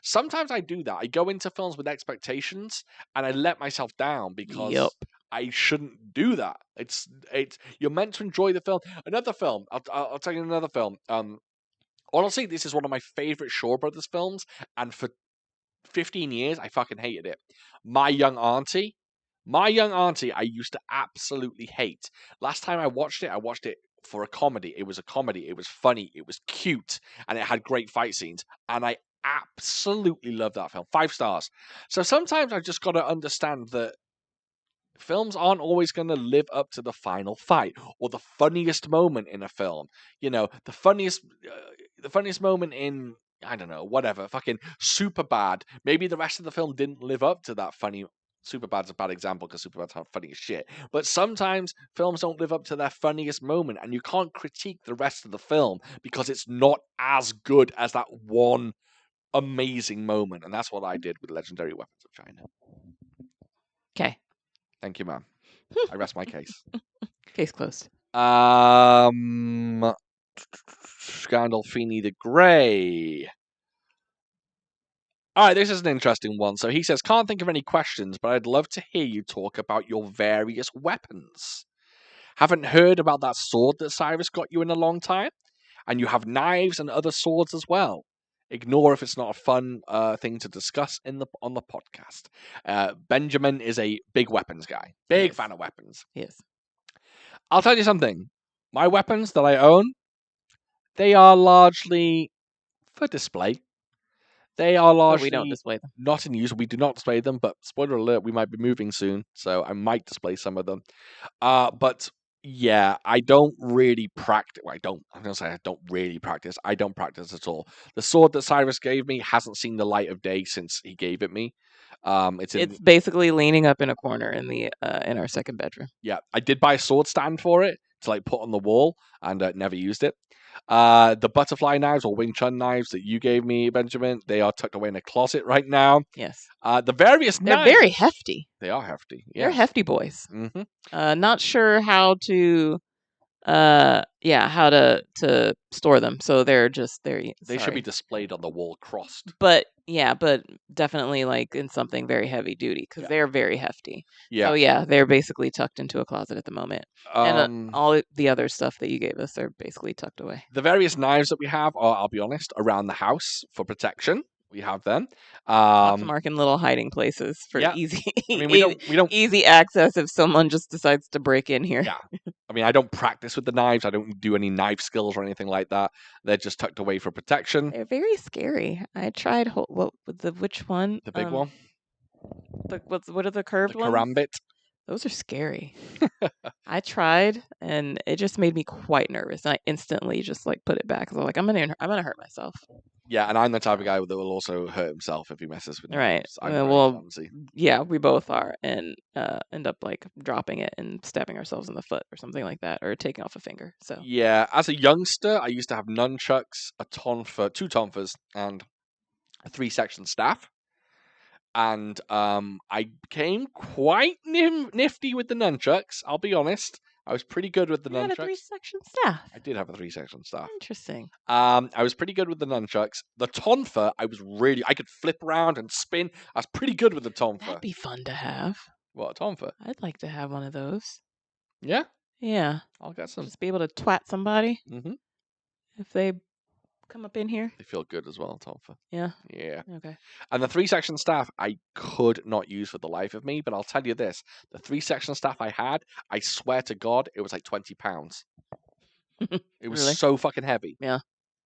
sometimes I do that. I go into films with expectations and I let myself down because I shouldn't do that. It's you're meant to enjoy the film. Another film. I'll tell you another film. Honestly, this is one of my favorite Shaw Brothers films, and for 15 years, I fucking hated it. My Young Auntie, I used to absolutely hate. Last time I watched it for a comedy. It was a comedy. It was funny. It was cute, and it had great fight scenes. And I absolutely love that film. 5 stars. So sometimes I've just got to understand that films aren't always going to live up to the final fight or the funniest moment in a film. You know, the funniest moment in, I don't know, whatever, fucking Superbad. Maybe the rest of the film didn't live up to that funny. Superbad's a bad example because Superbad's funny as shit. But sometimes films don't live up to their funniest moment, and you can't critique the rest of the film because it's not as good as that one amazing moment. And that's what I did with Legendary Weapons of China. Okay. Thank you, ma'am. I rest my case. Case closed. Gandolfini the Grey. All right, this is an interesting one. So he says, can't think of any questions, but I'd love to hear you talk about your various weapons. Haven't heard about that sword that Cyrus got you in a long time, and you have knives and other swords as well. Ignore if it's not a fun thing to discuss on the podcast. Benjamin is a big weapons guy. Big fan of weapons. Yes. I'll tell you something. My weapons that I own, they are largely for display. They are largely we don't display them. Not in use. We do not display them, but spoiler alert, we might be moving soon, so I might display some of them. But yeah, I don't really practice. Well, I'm going to say I don't really practice. I don't practice at all. The sword that Cyrus gave me hasn't seen the light of day since he gave it me. It's basically leaning up in a corner in our second bedroom. Yeah, I did buy a sword stand for it to like put on the wall, and never used it. The butterfly knives or Wing Chun knives that you gave me, Benjamin, they are tucked away in a closet right now. Yes. The various They're knives, very hefty. They are hefty. Yes. They're hefty boys. Mm-hmm. Not sure how to to store them. So they're just they should be displayed on the wall crossed. But definitely like in something very heavy duty because they're very hefty. Yeah. So they're basically tucked into a closet at the moment. And all the other stuff that you gave us are basically tucked away. The various knives that we have are, I'll be honest, around the house for protection. We have them. Lots of marking little hiding places for easy. I mean, we don't easy access if someone just decides to break in here. Yeah. I mean, I don't practice with the knives. I don't do any knife skills or anything like that. They're just tucked away for protection. They're very scary. I tried which one? The big one. What are the curved ones? Karambit. Those are scary. I tried, and it just made me quite nervous. And I instantly just like put it back because I'm like, I'm gonna hurt myself. Yeah, and I'm the type of guy that will also hurt himself if he messes with knives. Right. Clumsy. Yeah, we both are, and end up like dropping it and stabbing ourselves in the foot or something like that, or taking off a finger. So yeah, as a youngster, I used to have nunchucks, two tonfas, and a 3-section staff. And I became quite nifty with the nunchucks, I'll be honest. I was pretty good with the You had a nunchucks. 3-section staff. I did have a 3-section staff. Interesting. I was pretty good with the nunchucks. The tonfa, I could flip around and spin. I was pretty good with the tonfa. That'd be fun to have. What, a tonfa? I'd like to have one of those. Yeah? Yeah. I'll get some. Just be able to twat somebody Mm-hmm. if they come up in here. They feel good as well, tonfa. Yeah. Yeah. Okay. And the 3-section staff I could not use for the life of me, but I'll tell you this. The 3-section staff I had, I swear to God, it was like 20 pounds. It was Really? so fucking heavy. Yeah.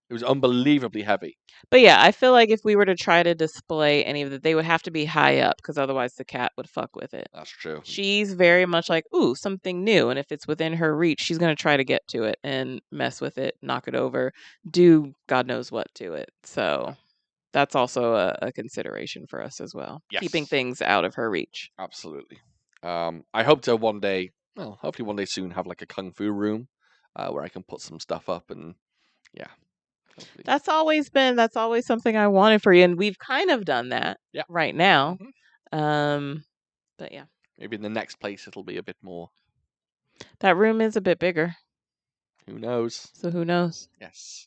It was unbelievably heavy. But yeah, I feel like if we were to try to display any of that, they would have to be high up because otherwise the cat would fuck with it. That's true. She's very much like, ooh, something new. And if it's within her reach, she's going to try to get to it and mess with it, knock it over, do God knows what to it. So that's also a consideration for us as well. Yes. Keeping things out of her reach. Absolutely. I hope to one day, well, hopefully one day soon, have like a kung fu room where I can put some stuff up and yeah. Hopefully. That's always something I wanted for you. And we've kind of done that right now. Mm-hmm. But yeah. Maybe in the next place it'll be a bit more. That room is a bit bigger. Who knows? So who knows? Yes.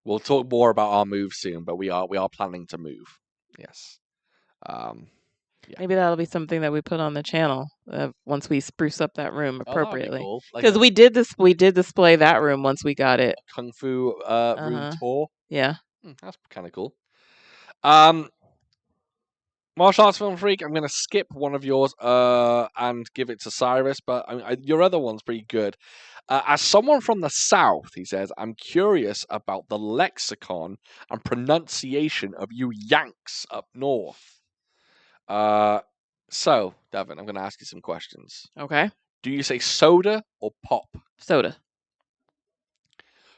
We'll talk more about our move soon, but we are planning to move. Yes. Yeah. Maybe that'll be something that we put on the channel once we spruce up that room appropriately. Because we did display that room once we got it. Kung Fu room tour. Yeah. That's kind of cool. Martial Arts Film Freak, I'm going to skip one of yours and give it to Cyrus, but your other one's pretty good. As someone from the South, he says, I'm curious about the lexicon and pronunciation of you Yanks up north. So, Devin, I'm going to ask you some questions. Okay. Do you say soda or pop? Soda.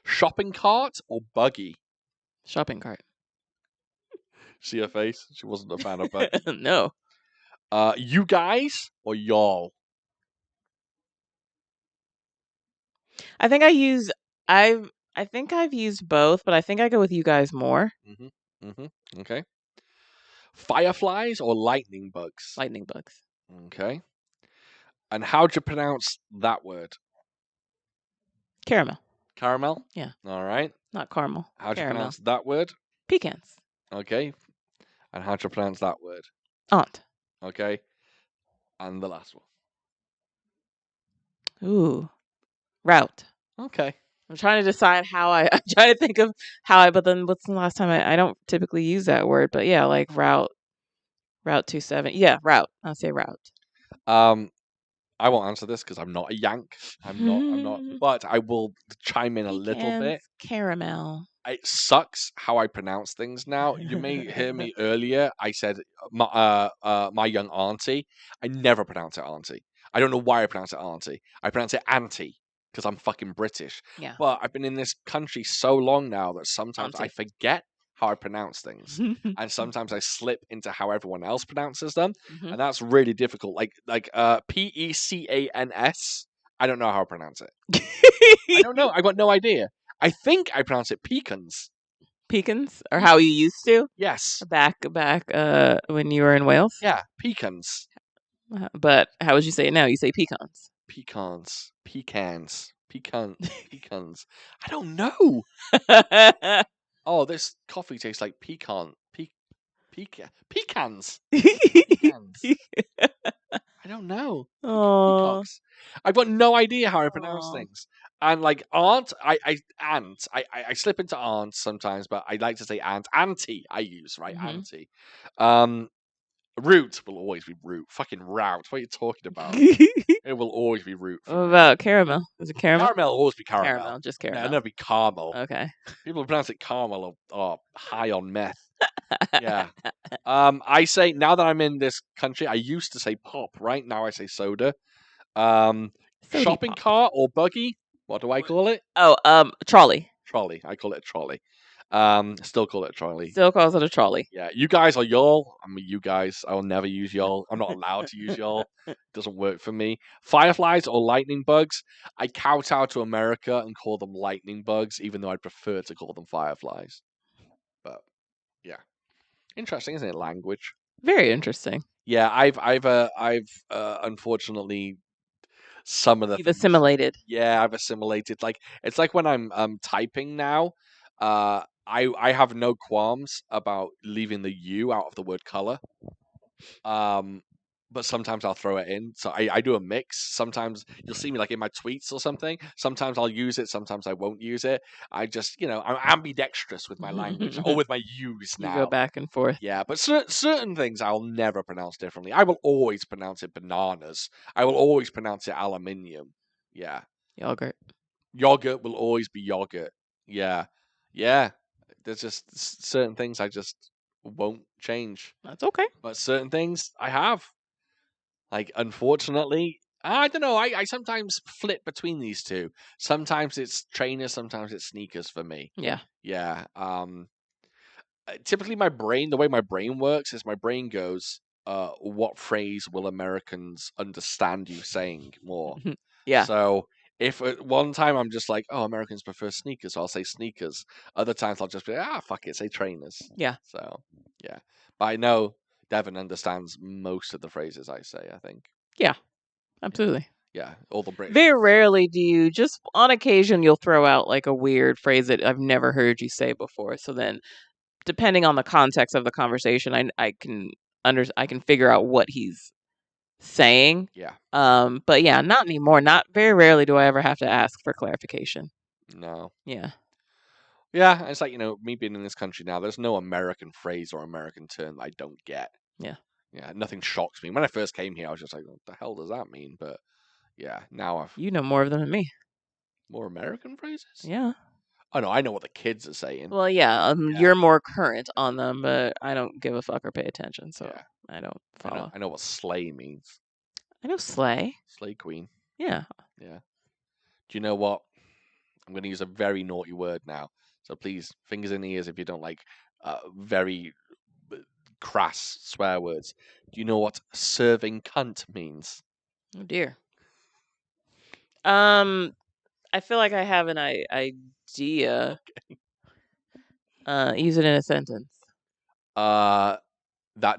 Shopping cart or buggy? Shopping cart. See her face? She wasn't a fan of buggy. No. You guys or y'all? I think I've used both, but I think I go with you guys more. Okay. Fireflies or lightning bugs? Lightning bugs. Okay. And how'd you pronounce that word? Caramel. Caramel? Yeah. All right. Not caramel. How'd you pronounce that word? Pecans. Okay. And how'd you pronounce that word? Aunt. Okay. And the last one. Ooh. Route. Okay. I'm trying to decide I'm trying to think of but then what's the last time I don't typically use that word, but yeah, like route 27. Yeah, route. I'll say route. I won't answer this because I'm not a Yank. I'm not, but I will chime in a little bit. Caramel. It sucks how I pronounce things now. You may hear me earlier. I said my young auntie. I never pronounce it auntie. I don't know why I pronounce it auntie. I pronounce it auntie because I'm fucking British. Yeah. But I've been in this country so long now that sometimes I forget how I pronounce things, and sometimes I slip into how everyone else pronounces them, and that's really difficult. Like Pecans. I don't know how I pronounce it. I don't know. I got no idea. I think I pronounce it pecans. Pecans, or how you used to? Yes. Back when you were in Wales. Yeah, pecans. But how would you say it now? You say pecans. Pecans. I don't know. Oh, this coffee tastes like pecans. Pecans. I don't know. Peacocks. I've got no idea how I pronounce things. And like aunt, I slip into aunt sometimes, but I like to say aunt. Auntie, I use, right? Auntie. Root will always be root. Fucking route. What are you talking about? It will always be root. What about caramel? Is it caramel? Caramel will always be caramel. Caramel, just caramel. It'll never be caramel. Okay. People who pronounce it caramel are high on meth. Yeah. I say, now that I'm in this country, I used to say pop, right? Now I say soda. Shopping cart or buggy? What do I call it? Oh, trolley. Trolley. I call it a trolley. Still call it a trolley. Still calls it a trolley. Yeah. You guys are y'all. I mean, you guys. I will never use y'all. I'm not allowed to use y'all. It doesn't work for me. Fireflies or lightning bugs? I kowtow to America and call them lightning bugs, even though I'd prefer to call them fireflies. But yeah. Interesting, isn't it? Language. Very interesting. Yeah, I've unfortunately some of the You've things. assimilated. Yeah, I've assimilated. Like it's like when I'm typing now. I have no qualms about leaving the U out of the word color. But sometimes I'll throw it in. So I do a mix. Sometimes you'll see me like in my tweets or something. Sometimes I'll use it. Sometimes I won't use it. I just, I'm ambidextrous with my language or with my use now. You go back and forth. Yeah, but certain things I'll never pronounce differently. I will always pronounce it bananas. I will always pronounce it aluminium. Yeah. Yogurt. Yogurt will always be yogurt. Yeah. Yeah. There's just certain things I just won't change. That's okay. But certain things I have. Like, unfortunately, I don't know. I sometimes flip between these two. Sometimes it's trainers, sometimes it's sneakers for me. Yeah. Yeah. Typically, the way my brain works is my brain goes, what phrase will Americans understand you saying more? Yeah. So if at one time I'm just like, oh, Americans prefer sneakers, so I'll say sneakers. Other times I'll just be like, fuck it, say trainers. Yeah. So, yeah. But I know Devon understands most of the phrases I say, I think. Yeah, absolutely. Yeah, all the British. Very rarely do you, just on occasion, you'll throw out like a weird phrase that I've never heard you say before. So then, depending on the context of the conversation, I can figure out what he's saying. Yeah. But yeah, not anymore. Not very rarely do I ever have to ask for clarification. No. Yeah. Yeah, it's like, me being in this country now, there's no American phrase or American term that I don't get. Yeah. Yeah, nothing shocks me. When I first came here, I was just like, what the hell does that mean? But yeah, now You know more of them than me. More American phrases? Yeah. Oh, no, I know what the kids are saying. Well, yeah, you're more current on them, but I don't give a fuck or pay attention, so Yeah. I don't follow. I know what slay means. I know slay. Slay queen. Yeah. Yeah. Do you know what? I'm going to use a very naughty word now. So please, fingers in the ears if you don't like very crass swear words. Do you know what serving cunt means? Oh dear. I feel like I have an idea. Okay. Use it in a sentence. That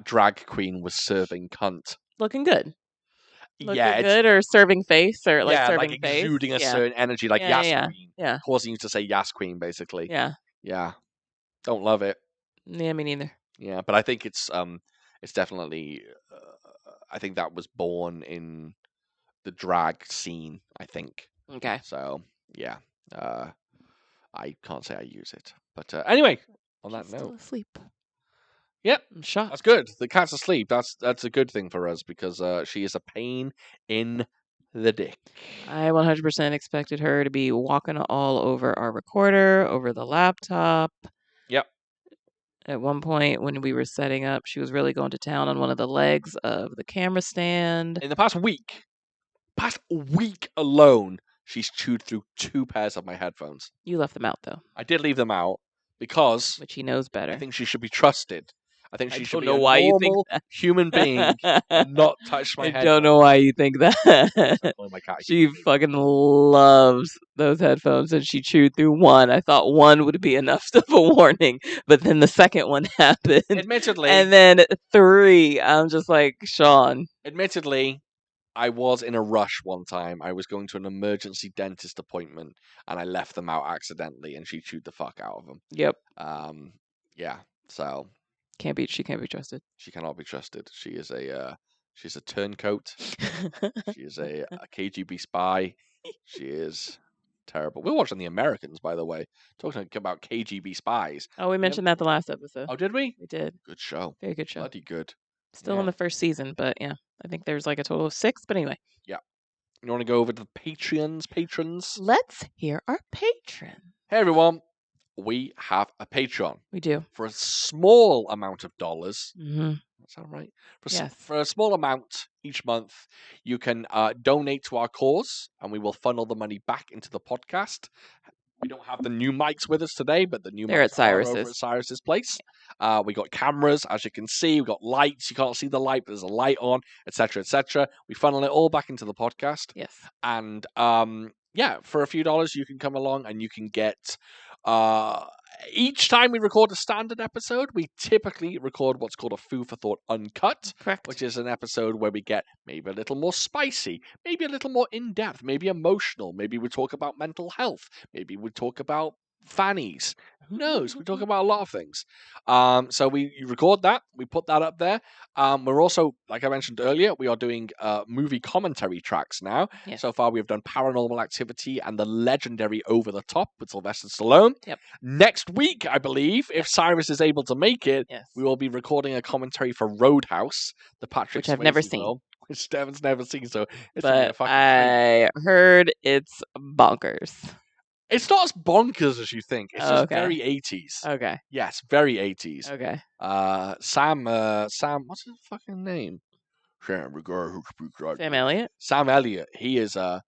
drag queen was serving cunt. Looking good. Looking good, or serving face, or like serving like face. exuding a certain energy, like Yas Queen. Yeah. Causing you to say Yas Queen, basically. Yeah. Yeah. Don't love it. Yeah, me neither. Yeah, but I think it's definitely. I think that was born in the drag scene. I think. Okay. So yeah, I can't say I use it, but anyway, on that note, still asleep. Yep, I'm shocked. That's good. The cat's asleep. That's a good thing for us because she is a pain in the dick. I 100% expected her to be walking all over our recorder, over the laptop. Yep. At one point when we were setting up, she was really going to town on one of the legs of the camera stand. In the past week alone, she's chewed through 2 pairs of my headphones. You left them out, though. I did leave them out because... Which he knows better. I think she should be trusted. I think she should be a normal you think that. human being and not touch my headphones. I don't know why you think that. My cat She fucking loves those headphones, and she chewed through one. I thought one would be enough of a warning, but then the second one happened. Admittedly. And then 3. I'm just like, Sean. Admittedly, I was in a rush one time. I was going to an emergency dentist appointment, and I left them out accidentally, and she chewed the fuck out of them. Yep. Yeah. So she can't be trusted. She cannot be trusted. She is she's a turncoat. She is a KGB spy. She is terrible. We're watching The Americans, by the way, talking about KGB spies. Oh, we mentioned that the last episode. Oh, did we? We did. Good show. Very good show. Bloody good. Still in the first season, but yeah, I think there's like a total of 6. But anyway. Yeah. You want to go over to the patrons? Let's hear our patron. Hey, everyone. We have a Patreon. We do. For a small amount of dollars. Mm-hmm. That sound right? Yes. For a small amount each month, you can donate to our cause, and we will funnel the money back into the podcast. We don't have the new mics with us today, but the new They're mics are over at Cyrus's place. We got cameras, as you can see. We got lights. You can't see the light, but there's a light on, etc., etc. We funnel it all back into the podcast. Yes. And yeah, for a few dollars, you can come along and you can get Each time we record a standard episode, we typically record what's called a Food for Thought Uncut. Correct. Which is an episode where we get maybe a little more spicy, maybe a little more in-depth, maybe emotional. Maybe we talk about mental health. Maybe we talk about fannies. Who knows? We talk about a lot of things. So we record that. We put that up there. We're also, like I mentioned earlier, we are doing movie commentary tracks now. Yes. So far, we've done Paranormal Activity and the legendary Over the Top with Sylvester Stallone. Yep. Next week, I believe, if Cyrus is able to make it, Yes. we will be recording a commentary for Roadhouse, the Patrick Which I've Swayze never film, seen. which Devin's never seen. So it's gonna be a But fucking treat. I heard it's bonkers. It's not as bonkers as you think. It's just Okay. very 80s. Okay. Yes, very 80s. Okay. Sam, what's his fucking name? Sam Elliott? Sam Elliott. He is a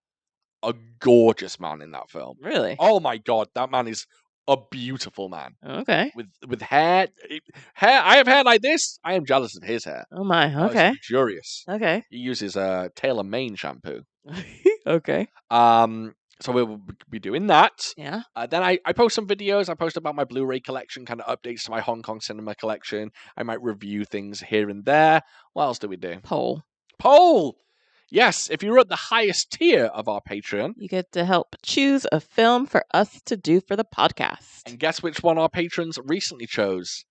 gorgeous man in that film. Really? Oh my god, that man is a beautiful man. Okay. With hair. I have hair like this. I am jealous of his hair. Oh my. Oh, Okay. it's luxurious. Okay. He uses Taylor Mane shampoo. Okay. So we'll be doing that. Yeah. Then I post some videos. I post about my Blu-ray collection, kind of updates to my Hong Kong cinema collection. I might review things here and there. What else do we do? Poll! Yes, if you're at the highest tier of our Patreon, you get to help choose a film for us to do for the podcast. And guess which one our patrons recently chose?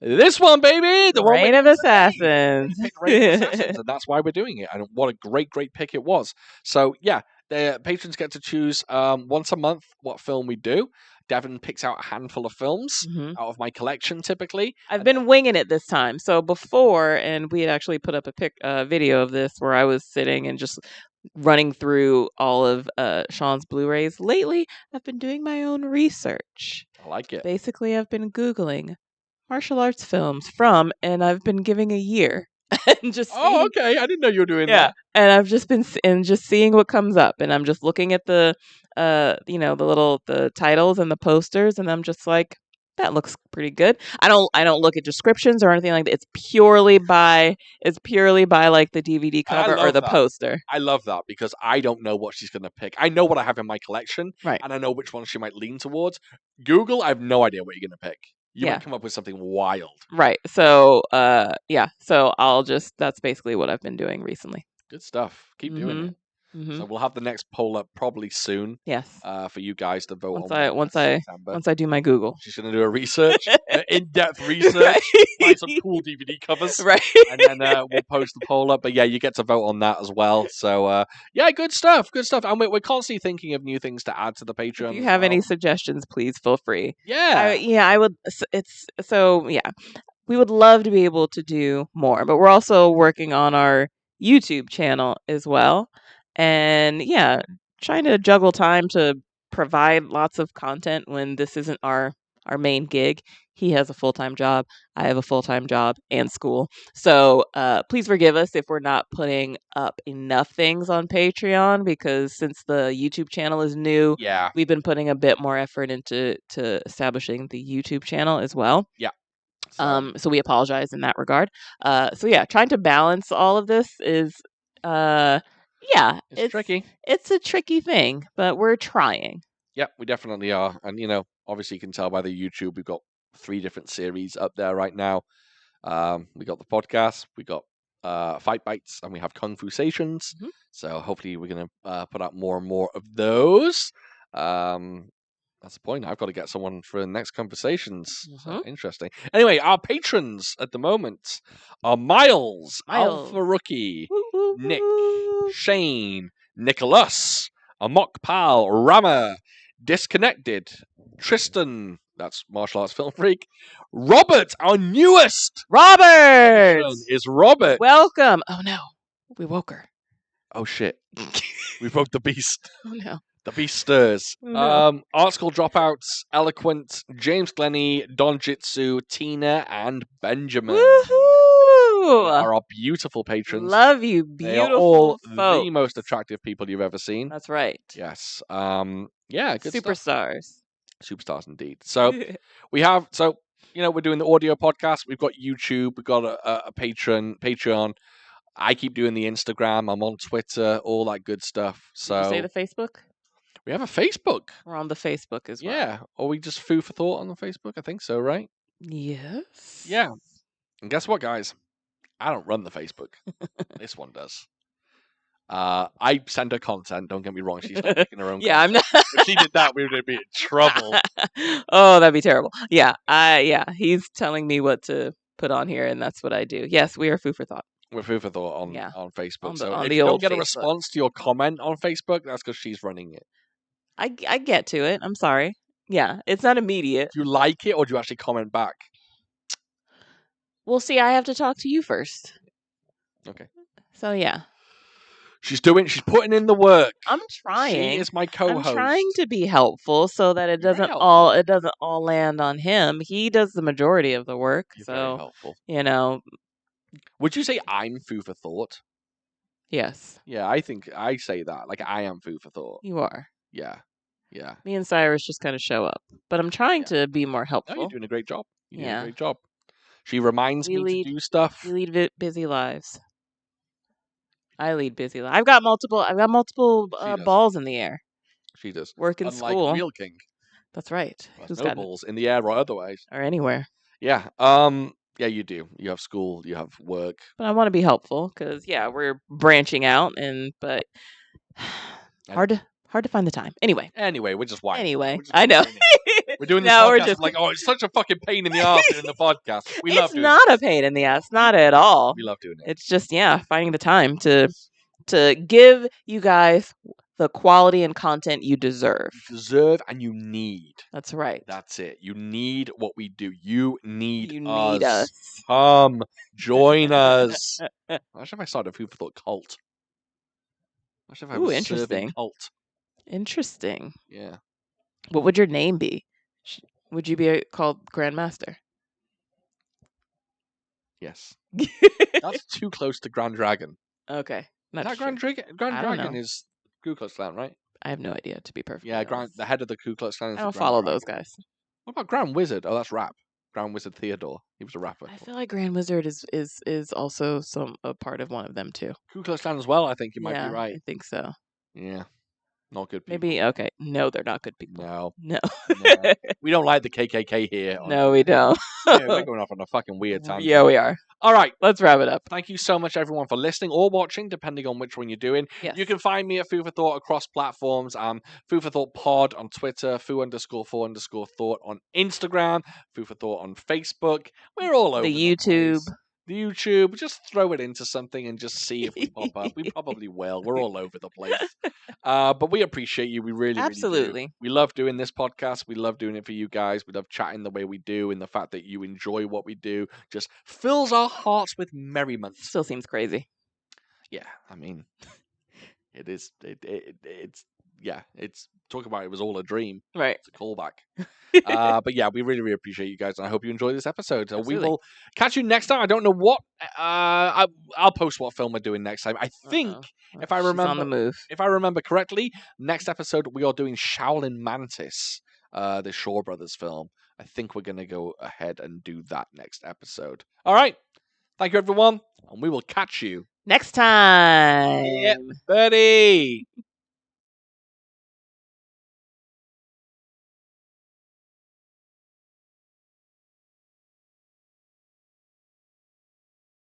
This one, baby! The Reign of Assassins. Reign of Assassins, and that's why we're doing it. And what a great pick it was. So, yeah, the patrons get to choose once a month what film we do. Devin picks out a handful of films out of my collection, typically. I've been winging it this time. So before, and we had actually put up a video of this where I was sitting and just running through all of Sean's Blu-rays. Lately, I've been doing my own research. I like it. Basically, I've been Googling martial arts films and I've been giving a year. And just okay. I didn't know you were doing that. And I've just been just seeing what comes up, and I'm just looking at the the titles and the posters, and I'm just like, that looks pretty good. I don't look at descriptions or anything like that. It's purely by like the DVD cover or the poster. I love that because I don't know what she's gonna pick. I know what I have in my collection, right? And I know which one she might lean towards. Google, I have no idea what you're gonna pick. You might come up with something wild. Right. So, so that's basically what I've been doing recently. Good stuff. Keep doing it. So we'll have the next poll up probably soon. Yes. For you guys to vote once I do my Google. She's going to do a research, in-depth research, find some cool DVD covers, right? And then we'll post the poll up. But yeah, you get to vote on that as well. So yeah, good stuff. And we're constantly thinking of new things to add to the Patreon. If you have any suggestions, please feel free. Yeah. I would. We would love to be able to do more, but we're also working on our YouTube channel as well. And yeah, trying to juggle time to provide lots of content when this isn't our main gig. He has a full-time job. I have a full-time job and school. So please forgive us if we're not putting up enough things on Patreon, because since the YouTube channel is new, we've been putting a bit more effort into establishing the YouTube channel as well. Yeah. So we apologize in that regard. Trying to balance all of this is it's tricky. It's a tricky thing, but we're trying. Yeah, we definitely are. And, obviously you can tell by the YouTube, we've got 3 different series up there right now. We got the podcast, we got Fight Bites, and we have Kung Fu Sations. So hopefully we're going to put out more and more of those. That's the point. I've got to get someone for the next conversations. So interesting. Anyway, our patrons at the moment are Miles. Alpha Rookie, Nick, Shane, Nicholas, Amok Pal, Rama, Disconnected, Tristan, that's Martial Arts Film Freak, Robert, our newest. Robert! Is Robert. Welcome. Oh no, we woke her. Oh shit. We woke the beast. Oh no. The beast stirs. No. Art School Dropouts, Eloquent, James Glennie, Don Jitsu, Tina, and Benjamin. Woohoo! Are our beautiful patrons. Love you, beautiful They are all folks. the most attractive people you've ever seen. That's right. Yes. Yeah, good Superstars. Stuff. Superstars indeed. So we're doing the audio podcast. We've got YouTube. We've got a Patreon. I keep doing the Instagram. I'm on Twitter. All that good stuff. So did you say the Facebook? We have a Facebook. We're on the Facebook as well. Yeah. Or we just food for thought on the Facebook? I think so, right? Yes. Yeah. And guess what, guys? I don't run the Facebook. This one does. I send her content. Don't get me wrong. She's not making her own content. I'm not. If she did that, we would be in trouble. Oh, that'd be terrible. Yeah. He's telling me what to put on here, and that's what I do. Yes, we are food for thought. We're food for thought on Facebook. On if the you don't old get a Facebook. response to your comment on Facebook, that's because she's running it. I get to it. I'm sorry. Yeah, it's not immediate. Do you like it, or do you actually comment back? Well, see, I have to talk to you first. Okay. So yeah. She's putting in the work. I'm trying. She is my co-host. I'm trying to be helpful so that it doesn't all land on him. He does the majority of the work. You're so very helpful. Would you say I'm food for thought? Yes. Yeah, I think I say that. Like I am food for thought. You are. Yeah. Yeah. Me and Cyrus just kind of show up. But I'm trying to be more helpful. No, you're doing a great job. You're doing a great job. She reminds me to do stuff. We lead busy lives. I lead busy lives. I've got multiple balls in the air. She does. Work in school. Unlike Real King. That's right. Who's got balls in the air or otherwise. Or anywhere. Yeah. Yeah, you do. You have school. You have work. But I want to be helpful because we're branching out, but hard to find the time. Anyway, we're just whining. Anyway, I know. We're doing this podcast. We're just like, it's such a fucking pain in the ass doing the podcast. We love doing it. It's not a pain in the ass. Not at all. We love doing it. It's just, finding the time to give you guys the quality and content you deserve. And you need. That's right. That's it. You need what we do. You need us. Come join us. Imagine if I started a food for thought cult. Imagine if I was interesting. Cult. Interesting. Yeah. What would your name be? Would you be called Grandmaster? Yes. That's too close to Grand Dragon. Okay. Is that Grand Dragon is Ku Klux Klan, right? I have no idea, to be perfectly honest. The head of the Ku Klux Klan is I don't follow those guys. What about Grand Wizard? Oh, that's rap. Grand Wizard Theodore. He was a rapper. I feel like Grand Wizard is also a part of one of them too. Ku Klux Klan as well, I think you might be right. I think so. Yeah. Not good people. Maybe, okay. No, they're not good people. No. We don't like the KKK here. No, we don't. We're going off on a fucking weird tangent. Yeah, we are. All right. Let's wrap it up. Thank you so much, everyone, for listening or watching, depending on which one you're doing. Yes. You can find me at Food for Thought across platforms. Food for Thought Pod on Twitter, foo_for_thought on Instagram, Food for Thought on Facebook. We're all over the YouTube. The YouTube, just throw it into something and just see if we pop up. We probably will. We're all over the place. But we appreciate you. We really, absolutely. Really do. We love doing this podcast. We love doing it for you guys. We love chatting the way we do, and the fact that you enjoy what we do just fills our hearts with merriment. Still seems crazy. Yeah, I mean, it is. It's talk about it was all a dream. Right. It's a callback. But yeah, we really, really appreciate you guys, and I hope you enjoy this episode. So we will catch you next time. I don't know what. I'll post what film we're doing next time. I think if I remember, on the move. If I remember correctly, next episode we are doing Shaolin Mantis, the Shaw Brothers film. I think we're gonna go ahead and do that next episode. All right. Thank you, everyone, and we will catch you next time. Yeah, buddy.